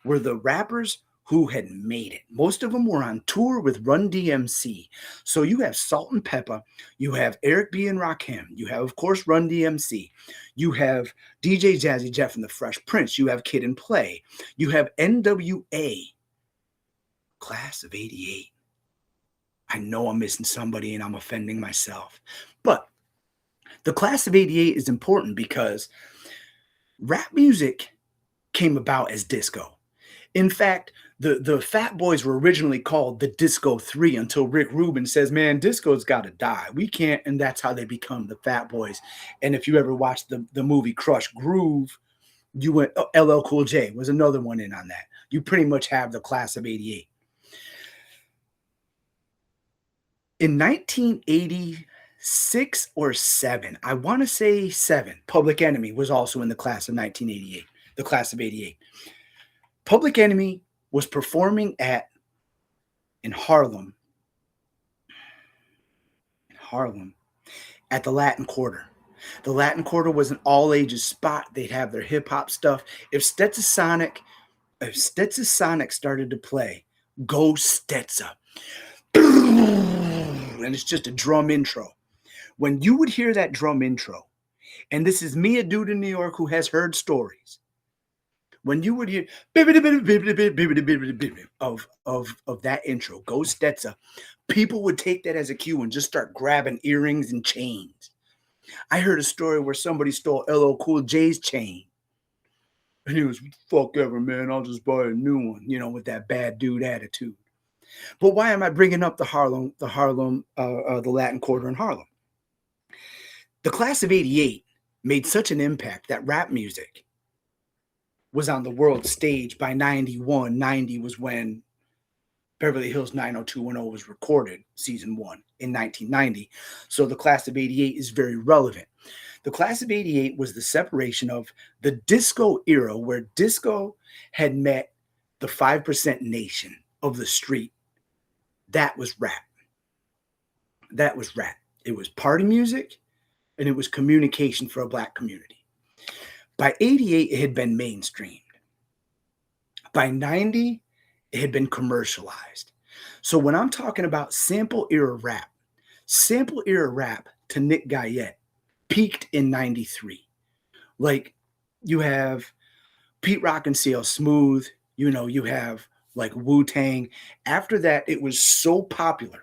were the rappers who had made it. Most of them were on tour with Run DMC. So you have Salt and Pepper, you have Eric B. and Rakim, you have, of course, Run DMC, you have DJ Jazzy Jeff and the Fresh Prince, you have Kid and Play, you have NWA. Class of 88. I know I'm missing somebody and I'm offending myself. But the class of 88 is important because rap music came about as disco. In fact, the Fat Boys were originally called the Disco 3 until Rick Rubin says, man, disco's got to die. We can't. And that's how they become the Fat Boys. And if you ever watched the movie Crush Groove, you went, LL Cool J was another one in on that. You pretty much have the class of 88. In 1986 or 7, I want to say 7, Public Enemy was also in the class of 1988, the class of 88. Public Enemy was performing in Harlem, at the Latin Quarter. The Latin Quarter was an all-ages spot. They'd have their hip-hop stuff. If Stetsasonic started to play, go Stetsa. And it's just a drum intro. When you would hear that drum intro, and this is me, a dude in New York who has heard stories, when you would hear of that intro, go Stetsa, people would take that as a cue and just start grabbing earrings and chains. I heard a story where somebody stole LL Cool J's chain. And he was, fuck ever, man, I'll just buy a new one, with that bad dude attitude. But why am I bringing up the Latin Quarter in Harlem? The class of 88 made such an impact that rap music was on the world stage by 91. 90 was when Beverly Hills 90210 was recorded, season 1, in 1990. So the class of 88 is very relevant. The class of 88 was the separation of the disco era, where disco had met the 5% nation of the street. That was rap. It was party music, and it was communication for a black community. By 88, it had been mainstreamed. By 90, it had been commercialized. So when I'm talking about sample era rap to Nick Guyette peaked in 93. Like, you have Pete Rock and CL Smooth, you have like Wu-Tang. After that, it was so popular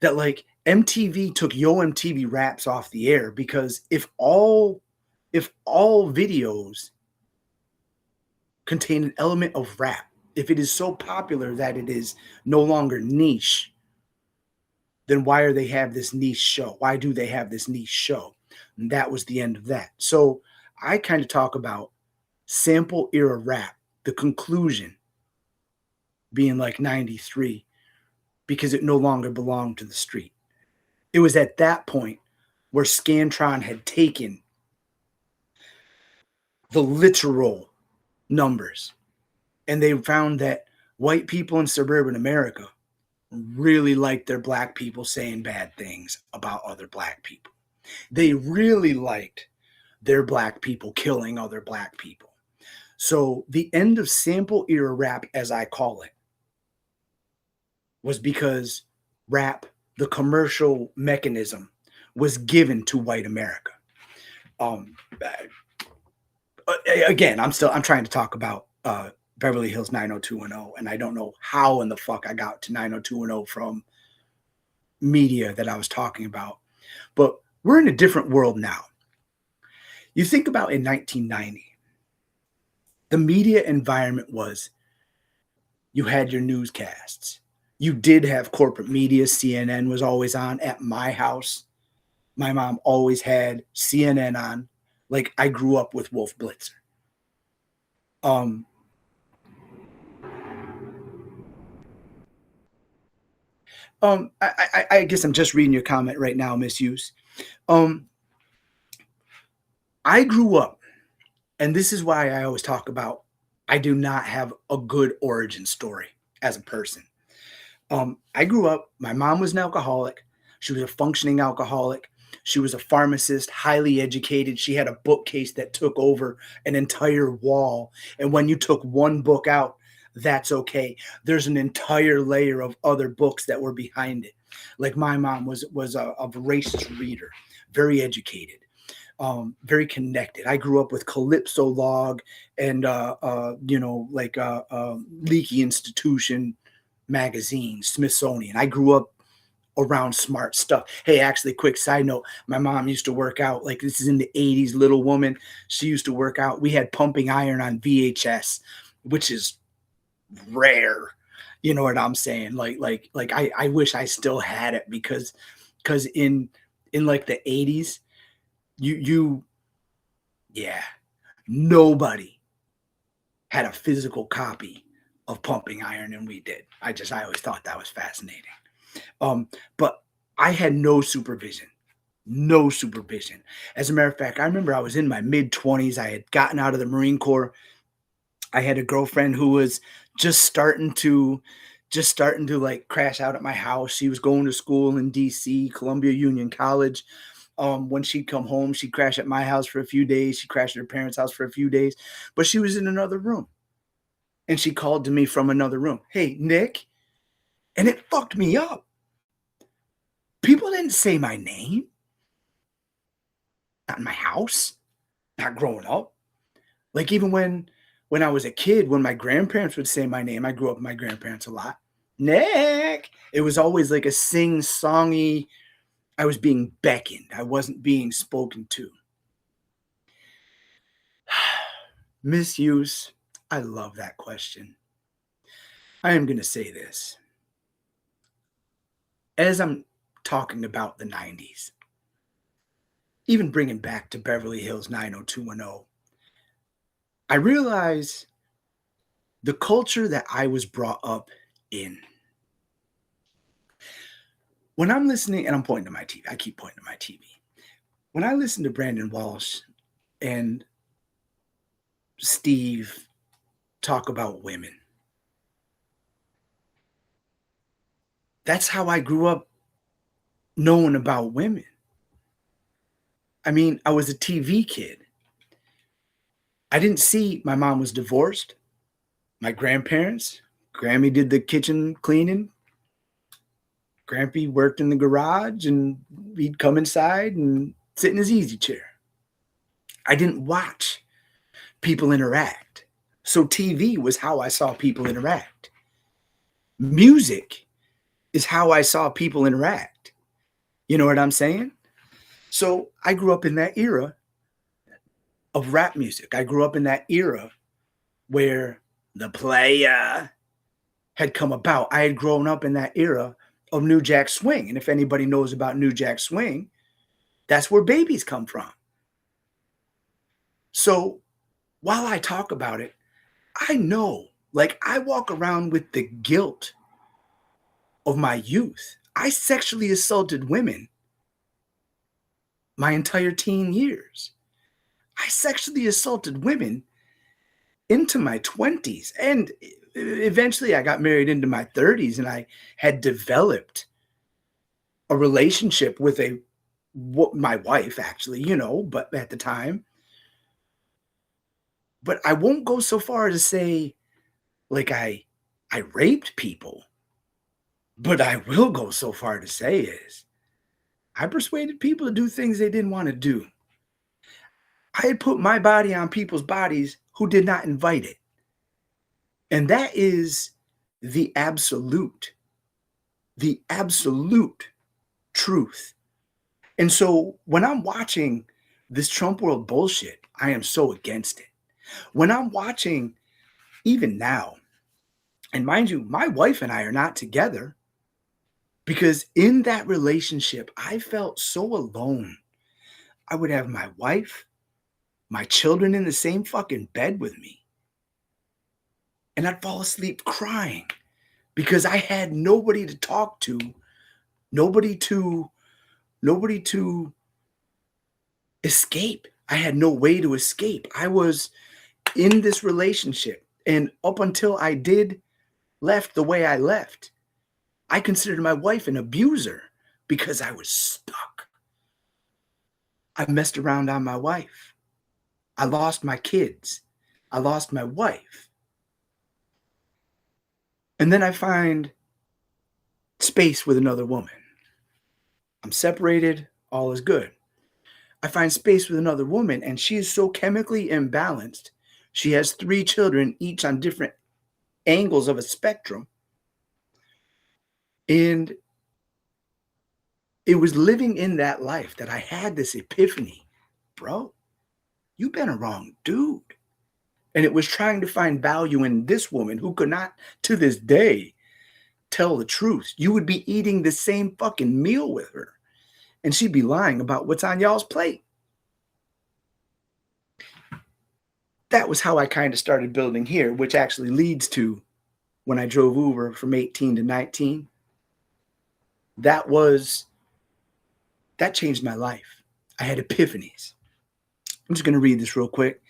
that like MTV took Yo MTV Raps off the air because if all videos contain an element of rap, if it is so popular that it is no longer niche, then why are they have this niche show? Why do they have this niche show? And that was the end of that. So I kind of talk about sample era rap, the conclusion being like 93 because it no longer belonged to the street. It was at that point where Scantron had taken the literal numbers and they found that white people in suburban America really liked their black people saying bad things about other black people. They really liked their black people killing other black people. So the end of sample era rap, as I call it, was because rap, the commercial mechanism, was given to white America. Um, Again, I'm trying to talk about Beverly Hills 90210, and I don't know how in the fuck I got to 90210 from media that I was talking about. But we're in a different world now. You think about in 1990, the media environment was you had your newscasts. You did have corporate media. CNN was always on at my house. My mom always had CNN on. Like I grew up with Wolf Blitzer. Um, I guess I'm just reading your comment right now, Misuse. Um, I grew up, and this is why I always talk about I do not have a good origin story as a person. I grew up, my mom was an alcoholic. She was a functioning alcoholic. She was a pharmacist, highly educated. She had a bookcase that took over an entire wall. And when you took one book out, that's okay. There's an entire layer of other books that were behind it. Like my mom was a voracious reader, very educated, very connected. I grew up with Calypso Log and Leaky Institution magazine, Smithsonian. I grew up around smart stuff. Hey, actually, quick side note, my mom used to work out, like this is in the 80s, Little Woman. She used to work out. We had Pumping Iron on VHS, which is rare. You know what I'm saying? I wish I still had it because in like the 80s, you yeah, nobody had a physical copy of Pumping Iron and we did. I always thought that was fascinating. But I had no supervision, no supervision. As a matter of fact, I remember I was in my mid 20s. I had gotten out of the Marine Corps. I had a girlfriend who was just starting to like crash out at my house. She was going to school in DC, Columbia Union College. When she'd come home, she'd crash at my house for a few days. She'd crash at her parents' house for a few days, but she was in another room. And she called to me from another room. Hey, Nick. And it fucked me up. People didn't say my name. Not in my house. Not growing up. Like even when I was a kid, when my grandparents would say my name, I grew up with my grandparents a lot. Nick. It was always like a sing-songy. I was being beckoned. I wasn't being spoken to. Misuse. I love that question. I am going to say this. As I'm talking about the 90s, even bringing back to Beverly Hills 90210, I realize the culture that I was brought up in. When I'm listening, and I'm pointing to my TV, I keep pointing to my TV. When I listen to Brandon Walsh and Steve talk about women, that's how I grew up knowing about women. I mean, I was a TV kid. I didn't see my mom was divorced. My grandparents, Grammy did the kitchen cleaning. Grampy worked in the garage and he'd come inside and sit in his easy chair. I didn't watch people interact. So TV was how I saw people interact. Music is how I saw people interact. You know what I'm saying? So I grew up in that era of rap music. I grew up in that era where the playa had come about. I had grown up in that era of New Jack Swing. And if anybody knows about New Jack Swing, that's where babies come from. So while I talk about it, I know, like, I walk around with the guilt of my youth. I sexually assaulted women my entire teen years. I sexually assaulted women into my 20s. And eventually I got married into my 30s and I had developed a relationship with my wife, actually, but at the time. But I won't go so far to say like I raped people. But I will go so far to say is I persuaded people to do things they didn't want to do. I had put my body on people's bodies who did not invite it. And that is the absolute truth. And so when I'm watching this Trump world bullshit, I am so against it. When I'm watching, even now, and mind you, my wife and I are not together because in that relationship, I felt so alone. I would have my wife, my children in the same fucking bed with me. And I'd fall asleep crying because I had nobody to talk to, nobody to escape. I had no way to escape. I was in this relationship. And up until I left the way I left, I considered my wife an abuser because I was stuck. I messed around on my wife. I lost my kids. I lost my wife. And then I find space with another woman. I'm separated. All is good. I find space with another woman, and she is so chemically imbalanced. She has 3 children, each on different angles of a spectrum. And it was living in that life that I had this epiphany. Bro, you've been a wrong dude. And it was trying to find value in this woman who could not, to this day, tell the truth. You would be eating the same fucking meal with her, and she'd be lying about what's on y'all's plate. That was how I kind of started building here, which actually leads to when I drove Uber from 18 to 19. That changed my life. I had epiphanies. I'm just going to read this real quick.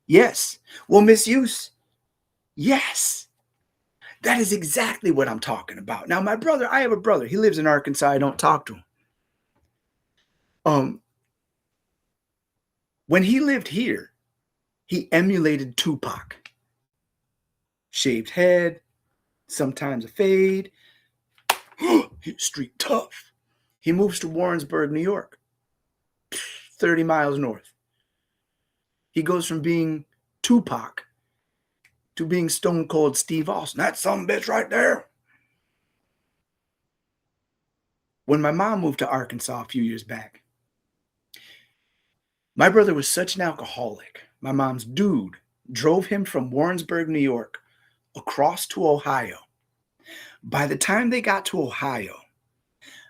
Yes. Well, misuse. Yes. That is exactly what I'm talking about. Now, my brother, I have a brother. He lives in Arkansas. I don't talk to him. When he lived here, he emulated Tupac. Shaved head, sometimes a fade. He's street tough. He moves to Warrensburg, New York, 30 miles north. He goes from being Tupac to being Stone Cold Steve Austin. That's some bitch right there. When my mom moved to Arkansas a few years back, my brother was such an alcoholic. My mom's dude drove him from Warrensburg, New York, across to Ohio. By the time they got to Ohio,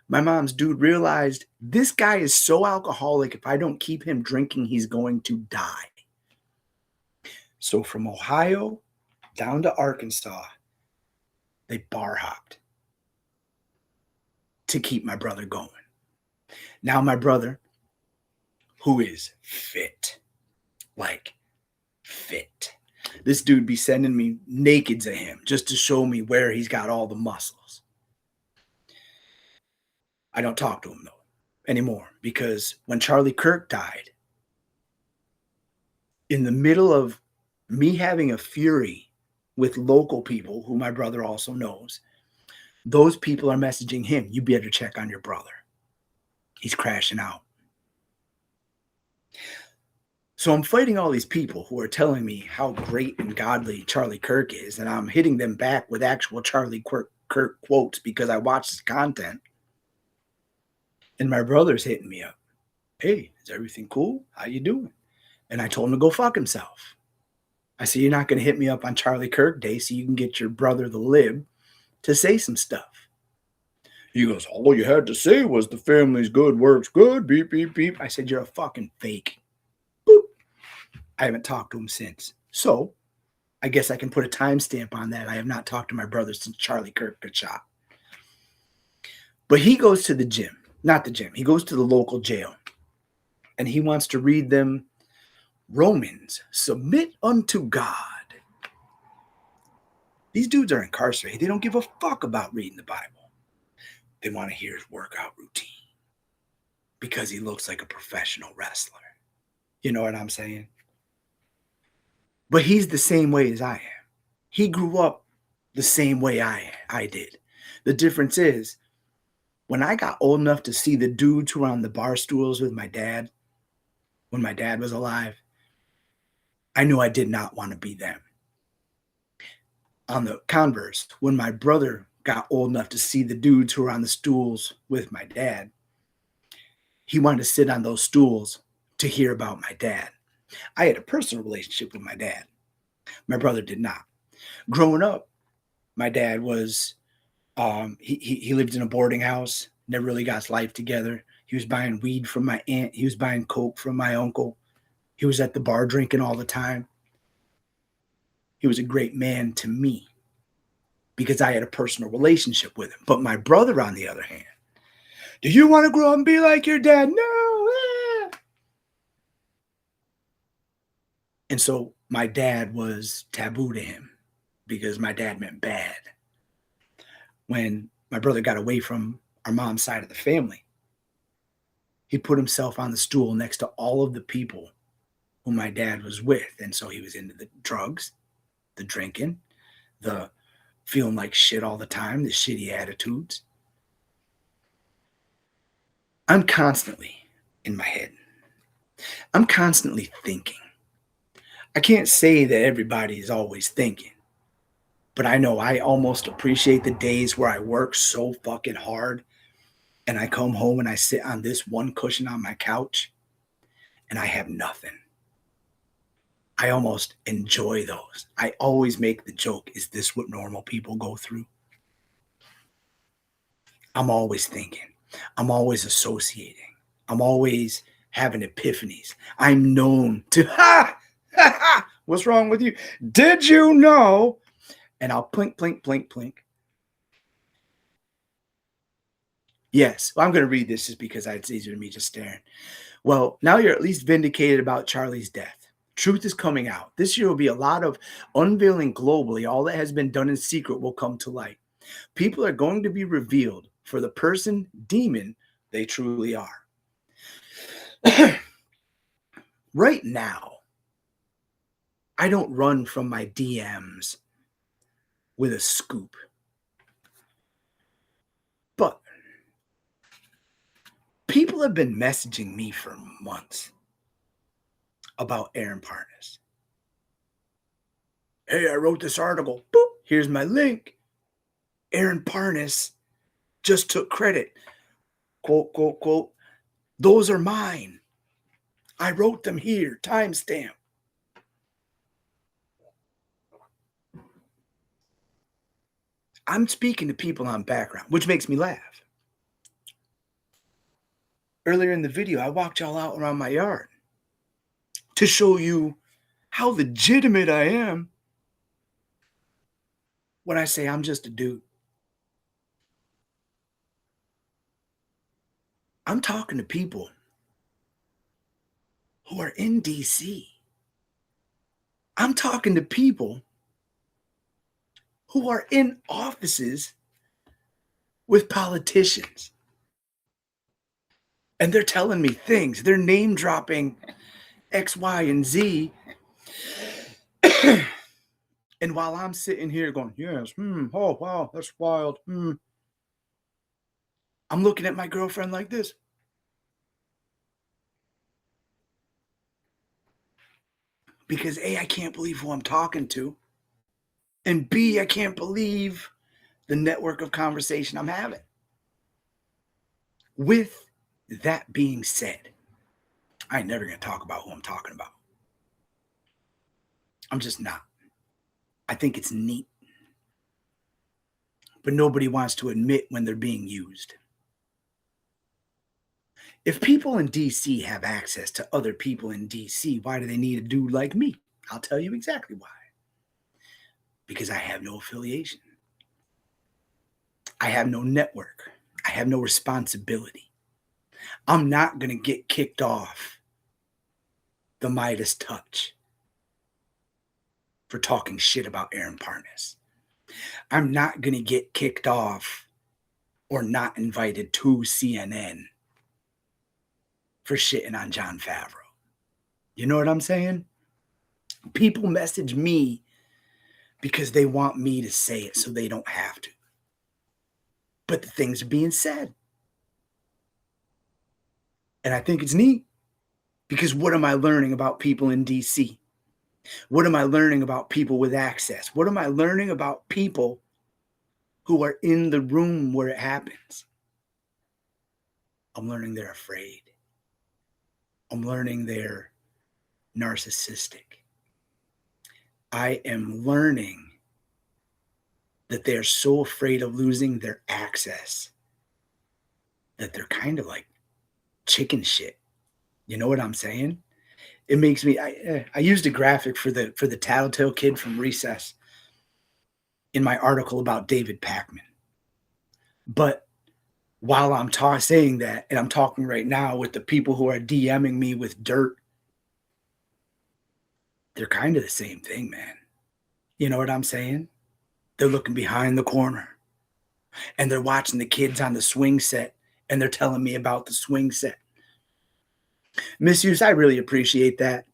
my mom's dude realized this guy is so alcoholic, if I don't keep him drinking, he's going to die. So from Ohio down to Arkansas, they bar hopped to keep my brother going. Now my brother, who is fit, like fit. This dude be sending me nakeds of him just to show me where he's got all the muscles. I don't talk to him though anymore because when Charlie Kirk died, in the middle of me having a fury with local people who my brother also knows, those people are messaging him, you better check on your brother. He's crashing out. So I'm fighting all these people who are telling me how great and godly Charlie Kirk is, and I'm hitting them back with actual Charlie Kirk Kirk quotes because I watch his content. And my brother's hitting me up. Hey, is everything cool? How you doing? And I told him to go fuck himself. I said, you're not going to hit me up on Charlie Kirk Day so you can get your brother, the lib, to say some stuff. He goes, all you had to say was the family's good, works good, beep, beep, beep. I said, you're a fucking fake. Boop. I haven't talked to him since. So I guess I can put a timestamp on that. I have not talked to my brother since Charlie Kirk got shot. But he goes to the gym. Not the gym. He goes to the local jail. And he wants to read them Romans, submit unto God. These dudes are incarcerated. They don't give a fuck about reading the Bible. They want to hear his workout routine because he looks like a professional wrestler. You know what I'm saying? But he's the same way as I am. He grew up the same way I did. The difference is, when I got old enough to see the dudes who were on the bar stools with my dad, when my dad was alive, I knew I did not want to be them. On the converse, when my brother got old enough to see the dudes who were on the stools with my dad, he wanted to sit on those stools to hear about my dad. I had a personal relationship with my dad. My brother did not. Growing up, my dad was, he lived in a boarding house, never really got his life together. He was buying weed from my aunt. He was buying coke from my uncle. He was at the bar drinking all the time. He was a great man to me because I had a personal relationship with him. But my brother, on the other hand, do you want to grow up and be like your dad? No. And so my dad was taboo to him because my dad meant bad. When my brother got away from our mom's side of the family, he put himself on the stool next to all of the people who my dad was with. And so he was into the drugs, the drinking, the feeling like shit all the time, the shitty attitudes. I'm constantly in my head. I'm constantly thinking. I can't say that everybody is always thinking, but I know I almost appreciate the days where I work so fucking hard and I come home and I sit on this one cushion on my couch and I have nothing. I almost enjoy those. I always make the joke, is this what normal people go through? I'm always thinking. I'm always associating. I'm always having epiphanies. I'm known to, what's wrong with you? Did you know? And I'll plink, plink, plink, plink. Yes, I'm going to read this just because it's easier than me just staring. Well, now you're at least vindicated about Charlie's death. Truth is coming out. This year will be a lot of unveiling globally. All that has been done in secret will come to light. People are going to be revealed for the person, demon they truly are. Right now, I don't run from my DMs with a scoop. But people have been messaging me for months about Aaron Parnas. Hey, I wrote this article. Boop, here's my link. Aaron Parnas just took credit. Quote, quote, quote. Those are mine. I wrote them here. Timestamp. I'm speaking to people on background, which makes me laugh. Earlier in the video, I walked y'all out around my yard to show you how legitimate I am when I say I'm just a dude. I'm talking to people who are in DC. I'm talking to people who are in offices with politicians. And they're telling me things. They're name dropping X, Y, and Z. And while I'm sitting here going, yes, oh, wow, that's wild. I'm looking at my girlfriend like this. Because A, I can't believe who I'm talking to. And B, I can't believe the network of conversation I'm having. With that being said, I ain't never going to talk about who I'm talking about. I'm just not. I think it's neat, but nobody wants to admit when they're being used. If people in DC have access to other people in DC, why do they need a dude like me? I'll tell you exactly why. Because I have no affiliation. I have no network. I have no responsibility. I'm not going to get kicked off the Midas touch for talking shit about Aaron Parnas. I'm not going to get kicked off or not invited to CNN for shitting on Jon Favreau. You know what I'm saying? People message me because they want me to say it so they don't have to. But the things are being said. And I think it's neat because what am I learning about people in DC? What am I learning about people with access? What am I learning about people who are in the room where it happens? I'm learning they're afraid. I'm learning they're narcissistic. I am learning that they're so afraid of losing their access that they're kind of like chicken shit. You know what I'm saying? It makes me. I used a graphic for the Tattletale Kid from Recess in my article about David Pakman. But while I'm saying that, and I'm talking right now with the people who are DMing me with dirt, they're kind of the same thing, man. You know what I'm saying? They're looking behind the corner and they're watching the kids on the swing set and they're telling me about the swing set. Misuse, I really appreciate that.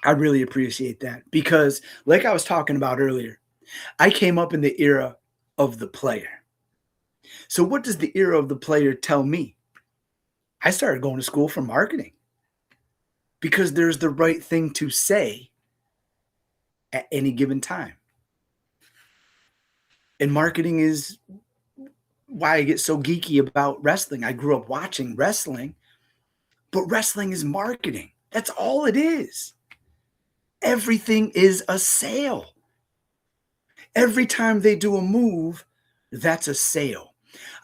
I really appreciate that because, like I was talking about earlier, I came up in the era of the player. So what does the era of the player tell me? I started going to school for marketing because there's the right thing to say at any given time. And marketing is why I get so geeky about wrestling. I grew up watching wrestling, but wrestling is marketing. That's all it is. Everything is a sale. Every time they do a move, that's a sale.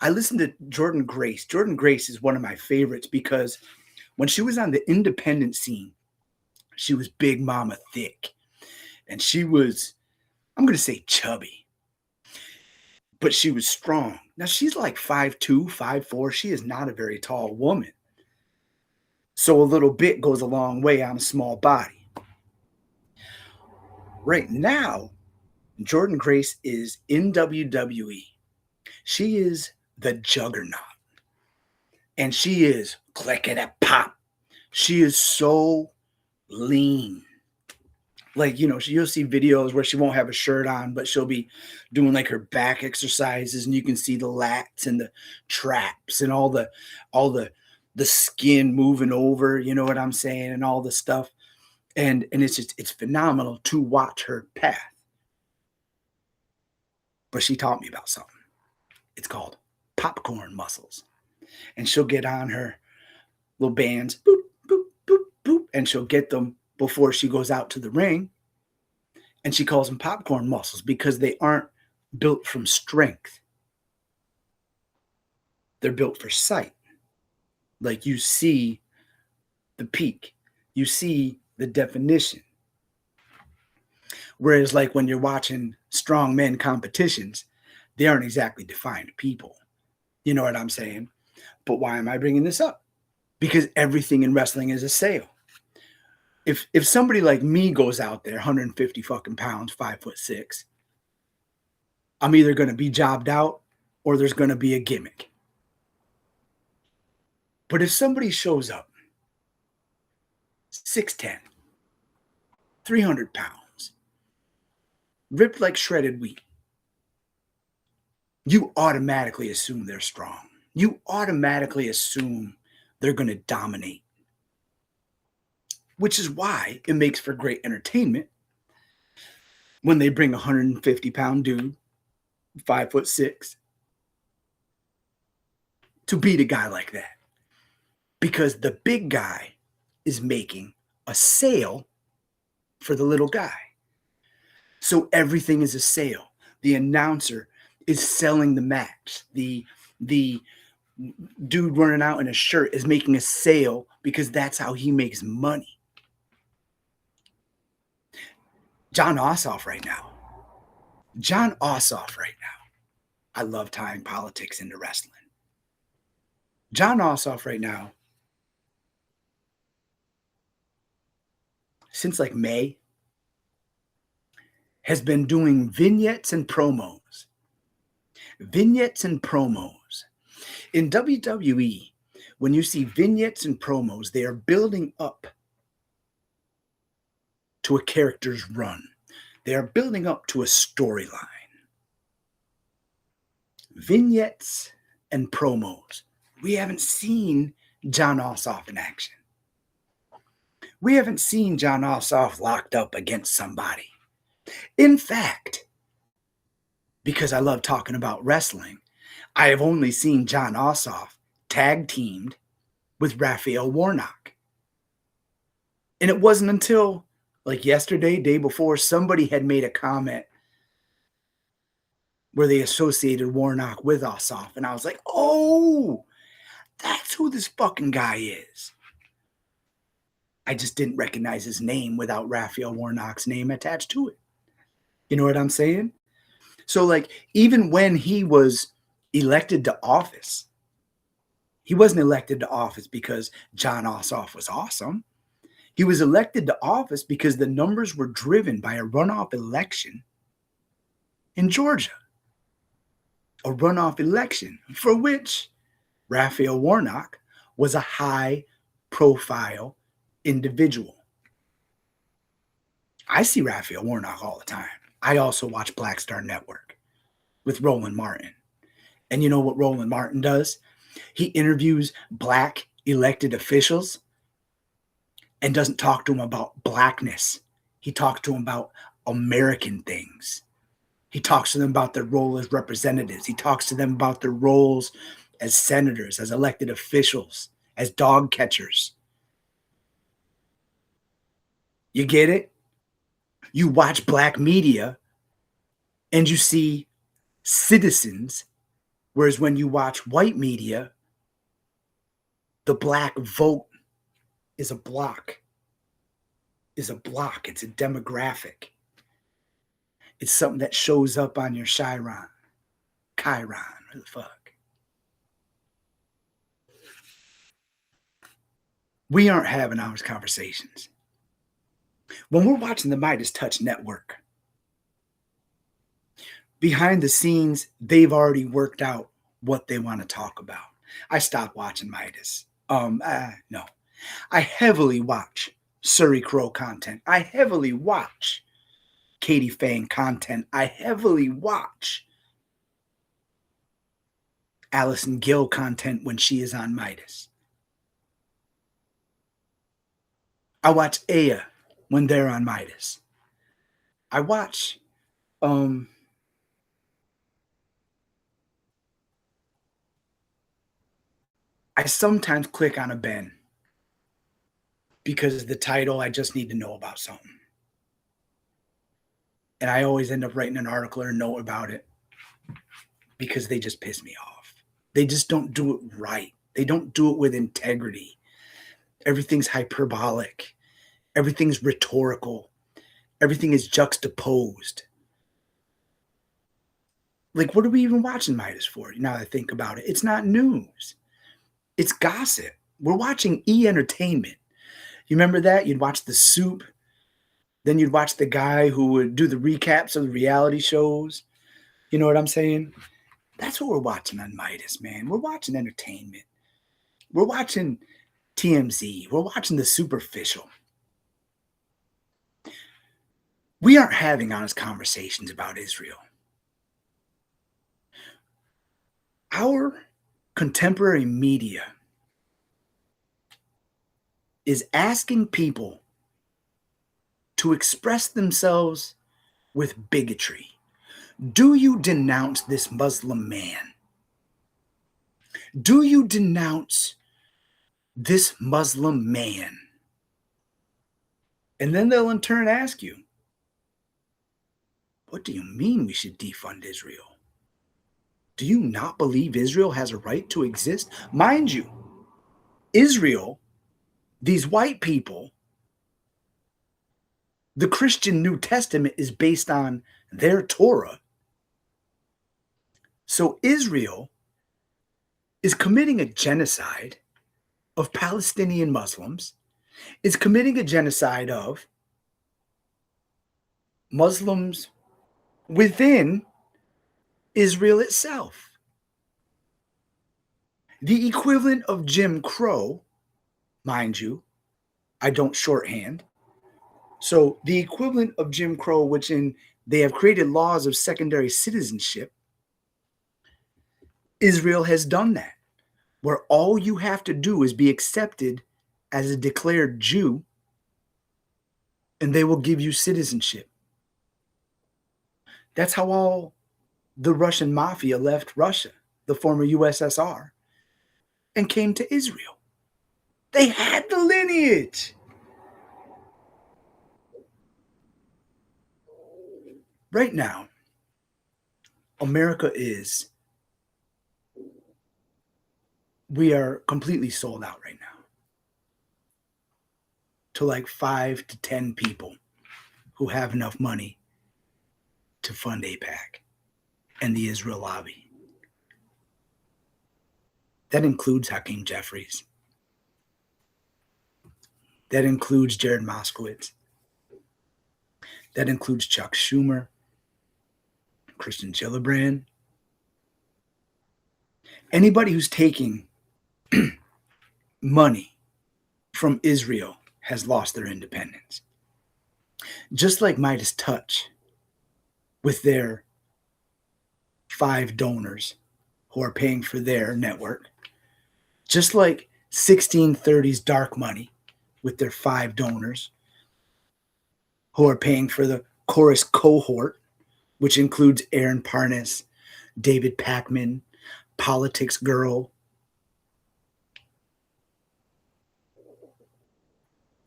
I listened to Jordan Grace. Jordan Grace is one of my favorites because when she was on the independent scene, she was big mama thick. And she was, I'm going to say chubby, but she was strong. Now she's like 5'2", 5'4". She is not a very tall woman. So a little bit goes a long way on a small body. Right now, Jordan Grace is in WWE. She is the juggernaut. And she is clickety-pop. She is so lean. Like, you know, you'll see videos where she won't have a shirt on, but she'll be doing like her back exercises, and you can see the lats and the traps and all the skin moving over, you know what I'm saying, and all the stuff. And it's phenomenal to watch her path. But she taught me about something. It's called popcorn muscles. And she'll get on her little bands, boop, boop, boop, boop, and she'll get them before she goes out to the ring. And she calls them popcorn muscles because they aren't built from strength. They're built for sight. Like you see the peak. You see the definition. Whereas like when you're watching strong men competitions, they aren't exactly defined people. You know what I'm saying? But why am I bringing this up? Because everything in wrestling is a sale. If somebody like me goes out there, 150 fucking pounds, 5'6", I'm either going to be jobbed out or there's going to be a gimmick. But if somebody shows up, 6'10", 300 pounds, ripped like shredded wheat, you automatically assume they're strong. You automatically assume they're going to dominate. Which is why it makes for great entertainment when they bring a 150-pound dude 5'6", to beat a guy like that because the big guy is making a sale for the little guy. So everything is a sale. The announcer is selling the match. The dude running out in a shirt is making a sale because that's how he makes money. John Ossoff right now. John Ossoff right now. I love tying politics into wrestling. John Ossoff right now, since like May, has been doing vignettes and promos. Vignettes and promos. In WWE, when you see vignettes and promos, they are building up to a character's run. They are building up to a storyline. Vignettes and promos. We haven't seen John Ossoff in action. We haven't seen John Ossoff locked up against somebody. In fact, because I love talking about wrestling, I have only seen John Ossoff tag teamed with Raphael Warnock. And it wasn't until like yesterday, day before, somebody had made a comment where they associated Warnock with Ossoff. And I was like, oh, that's who this fucking guy is. I just didn't recognize his name without Raphael Warnock's name attached to it. You know what I'm saying? So, like, even when he was elected to office, he wasn't elected to office because John Ossoff was awesome. He was elected to office because the numbers were driven by a runoff election in Georgia. A runoff election for which Raphael Warnock was a high-profile individual. I see Raphael Warnock all the time. I also watch Black Star Network with Roland Martin. And you know what Roland Martin does? He interviews black elected officials and doesn't talk to them about blackness. He talks to them about American things. He talks to them about their role as representatives. He talks to them about their roles as senators, as elected officials, as dog catchers. You get it? You watch black media and you see citizens, whereas when you watch white media, the black vote is a block. It's a demographic. It's something that shows up on your Chiron, who the fuck. We aren't having our conversations. When we're watching the Midas Touch Network, behind the scenes, they've already worked out what they want to talk about. I stopped watching Midas. No. I heavily watch Surrey Crow content. I heavily watch Katie Fang content. I heavily watch Allison Gill content when she is on Midas. I watch Aya when they're on Midas. I watch I sometimes click on a Ben because the title, I just need to know about something. And I always end up writing an article or a note about it because they just piss me off. They just don't do it right. They don't do it with integrity. Everything's hyperbolic. Everything's rhetorical. Everything is juxtaposed. Like, what are we even watching Midas for? Now that I think about it, it's not news. It's gossip. We're watching E-entertainment. You remember that? You'd watch The Soup. Then you'd watch the guy who would do the recaps of the reality shows. You know what I'm saying? That's what we're watching on Midas, man. We're watching entertainment. We're watching TMZ. We're watching the superficial. We aren't having honest conversations about Israel. Our contemporary media is asking people to express themselves with bigotry. Do you denounce this Muslim man? Do you denounce this Muslim man? And then they'll in turn ask you, what do you mean we should defund Israel? Do you not believe Israel has a right to exist? Mind you, Israel, these white people, the Christian New Testament is based on their Torah. So Israel is committing a genocide of Palestinian Muslims, is committing a genocide of Muslims within Israel itself. The equivalent of Jim Crow, mind you, I don't shorthand. So the equivalent of Jim Crow, they have created laws of secondary citizenship. Israel has done that, where all you have to do is be accepted as a declared Jew, and they will give you citizenship. That's how all the Russian mafia left Russia, the former USSR, and came to Israel. They had the lineage. Right now, America we are completely sold out right now to like 5 to 10 people who have enough money to fund AIPAC and the Israel lobby. That includes Hakeem Jeffries. That includes Jared Moskowitz. That includes Chuck Schumer, Christian Gillibrand. Anybody who's taking money from Israel has lost their independence. Just like Midas Touch with their 5 donors who are paying for their network. Just like 1630's Dark Money with their 5 donors who are paying for the chorus cohort, which includes Aaron Parnas, David Pakman, Politics Girl.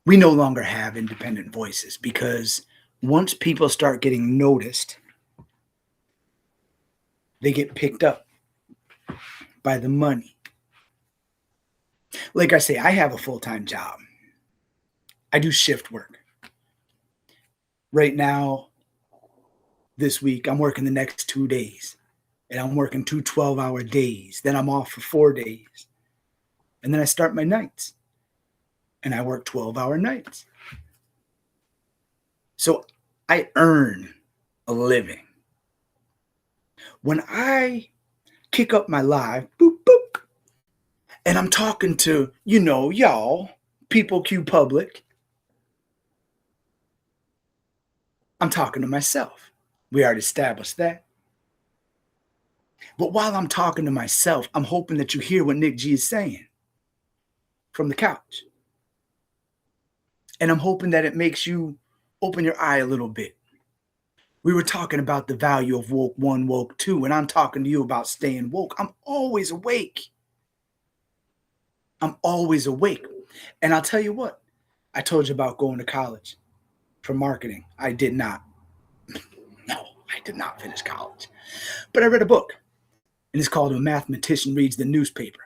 We no longer have independent voices because once people start getting noticed, they get picked up by the money. Like I say, I have a full-time job. I do shift work. Right now, this week, I'm working the next 2 days. And I'm working 2 12-hour days. Then I'm off for 4 days. And then I start my nights. And I work 12-hour nights. So I earn a living. When I kick up my live, boop, boop, and I'm talking to, y'all, people Q public, I'm talking to myself. We already established that. But while I'm talking to myself, I'm hoping that you hear what Nick G is saying from the couch. And I'm hoping that it makes you open your eye a little bit. We were talking about the value of woke 1, woke 2, and I'm talking to you about staying woke. I'm always awake. I'm always awake. And I'll tell you what, I told you about going to college for marketing. I did not. No, I did not finish college. But I read a book, and it's called A Mathematician Reads the Newspaper.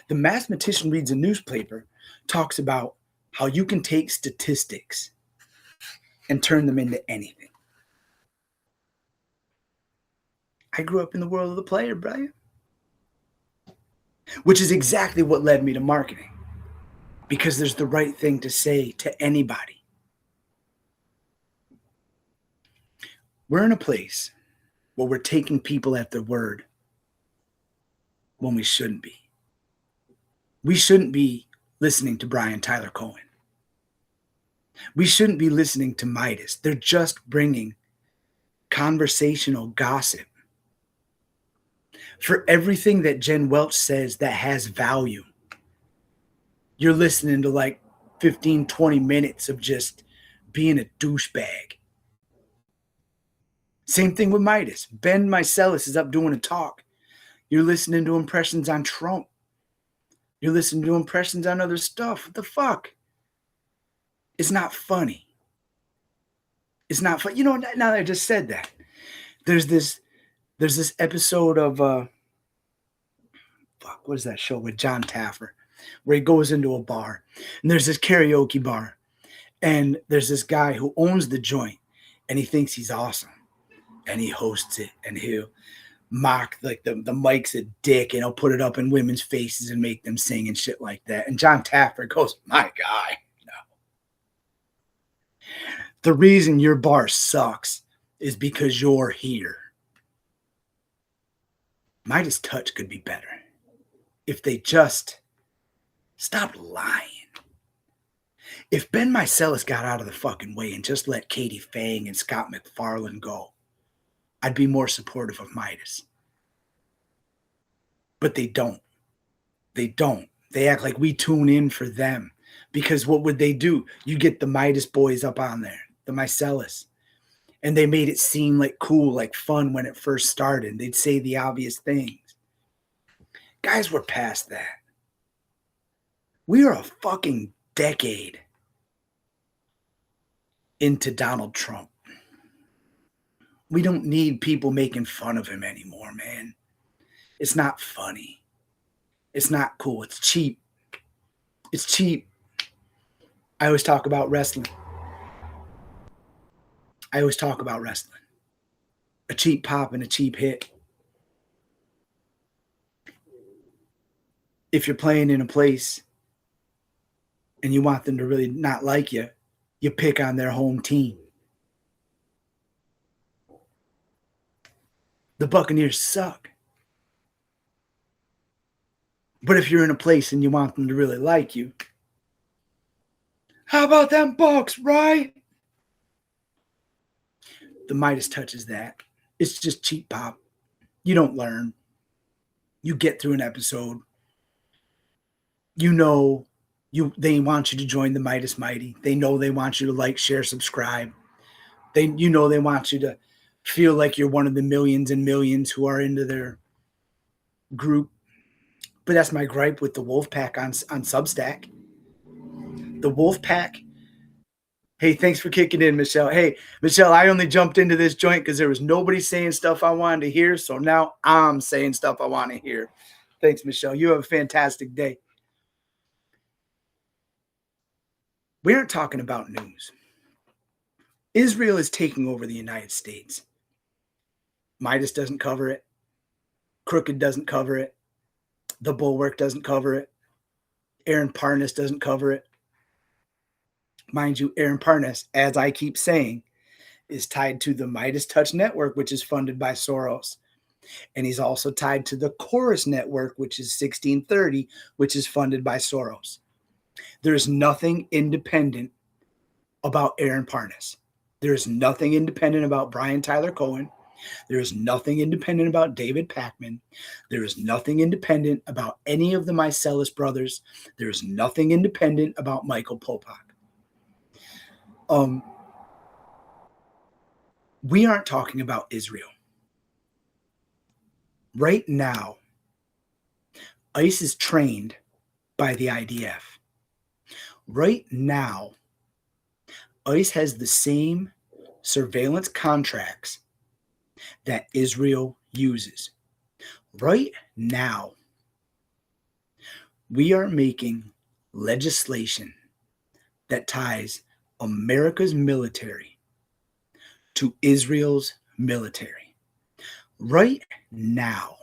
The Mathematician Reads the Newspaper talks about how you can take statistics and turn them into anything. I grew up in the world of the player, Brian, which is exactly what led me to marketing, because there's the right thing to say to anybody. We're in a place where we're taking people at their word when we shouldn't be. We shouldn't be listening to Brian Tyler Cohen. We shouldn't be listening to Midas. They're just bringing conversational gossip. For everything that Jen Welch says that has value, you're listening to like 15, 20 minutes of just being a douchebag. Same thing with Midas. Ben Meiselas is up doing a talk. You're listening to impressions on Trump. You're listening to impressions on other stuff. What the fuck? It's not funny. It's not fun. You know, now that I just said that, there's this episode of what is that show with John Taffer, where he goes into a bar and there's this karaoke bar, and there's this guy who owns the joint, and he thinks he's awesome, and he hosts it, and he'll mock like the mic's a dick, and he'll put it up in women's faces and make them sing and shit like that. And John Taffer goes, "My guy, no. The reason your bar sucks is because you're here. Midas Touch could be better if they just stopped lying. If Ben Meiselas got out of the fucking way and just let Katie Fang and Scott McFarlane go, I'd be more supportive of Midas. But they don't. They don't. They act like we tune in for them. Because what would they do? You get the Midas boys up on there, the Meiselas. And they made it seem like cool, like fun when it first started. They'd say the obvious things. Guys, we're past that. We are a fucking decade into Donald Trump. We don't need people making fun of him anymore, man. It's not funny. It's not cool. It's cheap. It's cheap. I always talk about wrestling. A cheap pop and a cheap hit. If you're playing in a place and you want them to really not like you, you pick on their home team. The Buccaneers suck. But if you're in a place and you want them to really like you, how about them Bucs, right? The Midas touches that. It's just cheap pop. You don't learn. You get through an episode. You know they want you to join the Midas Mighty. They know they want you to like, share, subscribe. They want you to feel like you're one of the millions and millions who are into their group. But that's my gripe with the Wolfpack on Substack. The Wolfpack. Hey, thanks for kicking in, Michelle. Hey, Michelle, I only jumped into this joint because there was nobody saying stuff I wanted to hear. So now I'm saying stuff I want to hear. Thanks, Michelle. You have a fantastic day. We aren't talking about news. Israel is taking over the United States. Midas doesn't cover it. Crooked doesn't cover it. The Bulwark doesn't cover it. Aaron Parnas doesn't cover it. Mind you, Aaron Parnas, as I keep saying, is tied to the Midas Touch Network, which is funded by Soros. And he's also tied to the Chorus Network, which is 1630, which is funded by Soros. There's nothing independent about Aaron Parnas. There's nothing independent about Brian Tyler Cohen. There is nothing independent about David Pakman. There is nothing independent about any of the Meiselas brothers. There is nothing independent about Michael Popak. We aren't talking about Israel. Right now, ICE is trained by the IDF. Right now, ICE has the same surveillance contracts that Israel uses. Right now, we are making legislation that ties America's military to Israel's military. Right now,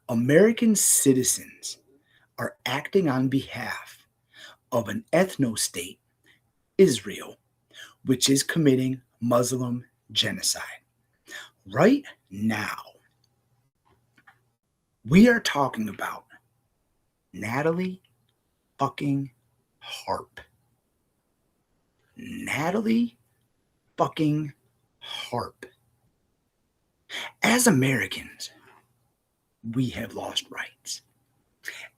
American citizens are acting on behalf of an ethno-state, Israel, which is committing Muslim genocide. Right now, we are talking about Natalie fucking Harp. Natalie fucking Harp. As Americans, we have lost rights.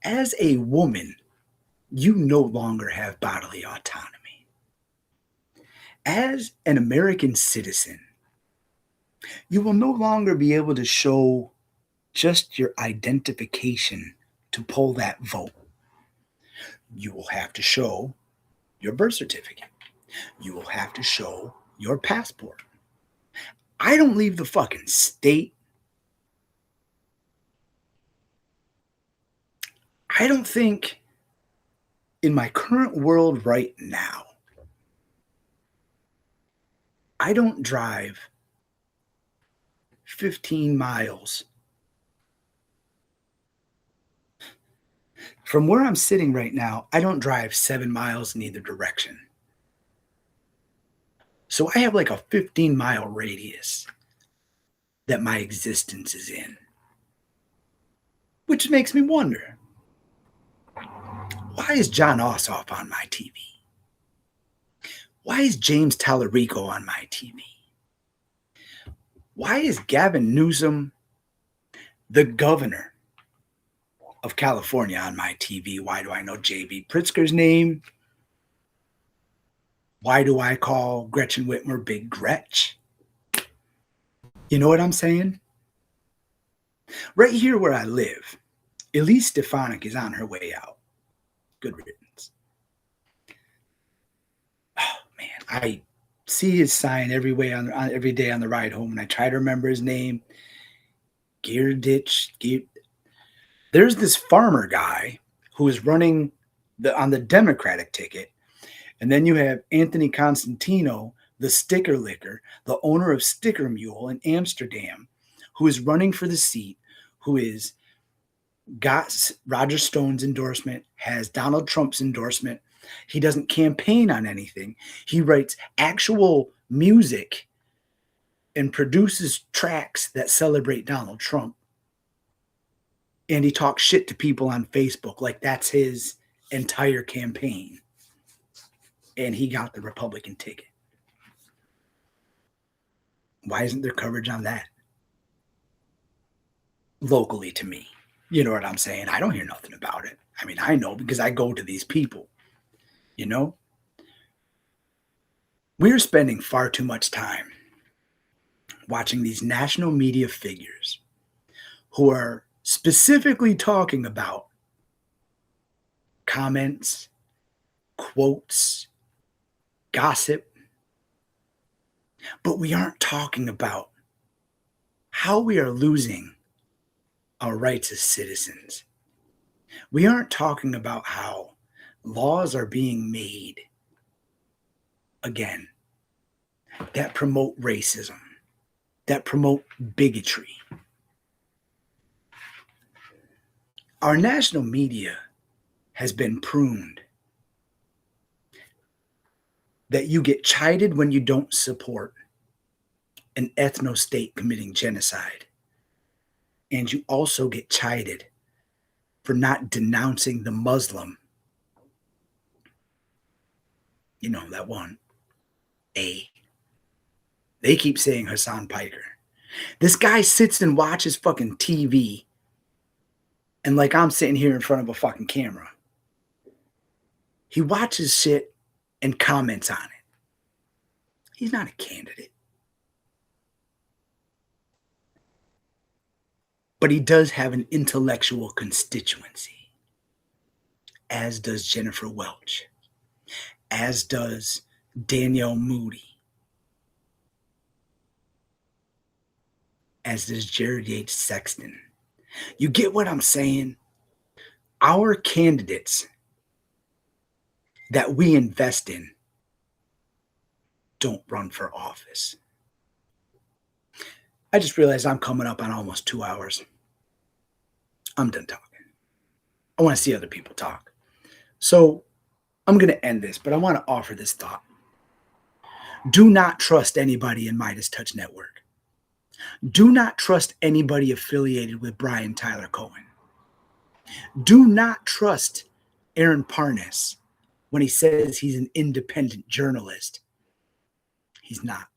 As a woman, you no longer have bodily autonomy. As an American citizen, You will no longer be able to show just your identification to pull that vote. You will have to show your birth certificate. You will have to show your passport. I don't leave the fucking state. I don't think in my current world right now, I don't drive 15 miles from where I'm sitting right now. I don't drive 7 miles in either direction. So I have like a 15-mile radius that my existence is in, which makes me wonder, why is John Ossoff on my TV? Why is James Tallarico on my TV? Why is Gavin Newsom, the governor of California, on my TV? Why do I know J.B. Pritzker's name? Why do I call Gretchen Whitmer Big Gretch? You know what I'm saying? Right here where I live, Elise Stefanik is on her way out. Good riddance. Oh, man. I see his sign every day on the ride home, and I try to remember his name. There's this farmer guy who is running on the Democratic ticket, and then you have Anthony Constantino, the sticker licker, the owner of Sticker Mule in Amsterdam, who is running for the seat, who is got Roger Stone's endorsement, has Donald Trump's endorsement. He doesn't campaign on anything. He writes actual music and produces tracks that celebrate Donald Trump. And he talks shit to people on Facebook like that's his entire campaign. And he got the Republican ticket. Why isn't there coverage on that? Locally to me. You know what I'm saying? I don't hear nothing about it. I mean, I know because I go to these people, you know? We're spending far too much time watching these national media figures who are specifically talking about comments, quotes, gossip, but we aren't talking about how we are losing our rights as citizens. We aren't talking about how laws are being made, again, that promote racism, that promote bigotry. Our national media has been pruned that you get chided when you don't support an ethno-state committing genocide. And you also get chided for not denouncing the Muslim. You know, that one. They keep saying Hassan Piker. This guy sits and watches fucking TV. And like I'm sitting here in front of a fucking camera. He watches shit and comments on it. He's not a candidate. But he does have an intellectual constituency, as does Jennifer Welch, as does Danielle Moody, as does Jared Yates Sexton. You get what I'm saying? Our candidates that we invest in don't run for office. I just realized I'm coming up on almost 2 hours. I'm done talking. I want to see other people talk. So I'm going to end this, but I want to offer this thought. Do not trust anybody in Midas Touch Network. Do not trust anybody affiliated with Brian Tyler Cohen. Do not trust Aaron Parnas when he says he's an independent journalist. He's not.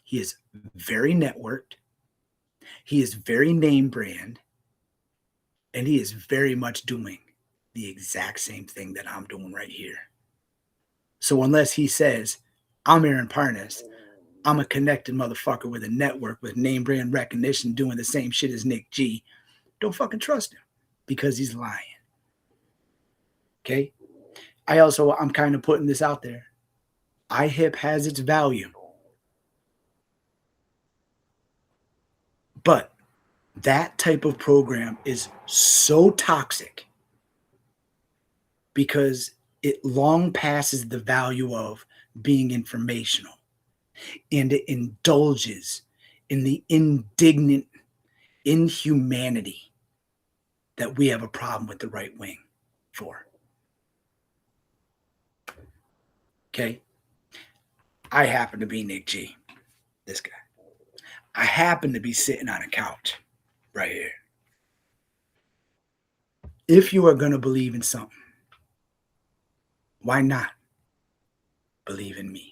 He is very networked. He is very name brand. And he is very much doing the exact same thing that I'm doing right here. So unless he says, I'm Aaron Parnas, I'm a connected motherfucker with a network with name brand recognition doing the same shit as Nick G. Don't fucking trust him because he's lying. Okay. I'm kind of putting this out there. iHip has its value, but that type of program is so toxic because it long passes the value of being informational, and it indulges in the indignant inhumanity that we have a problem with the right wing for. Okay. I happen to be Nick G, this guy. I happen to be sitting on a couch right here. If you are going to believe in something, why not believe in me?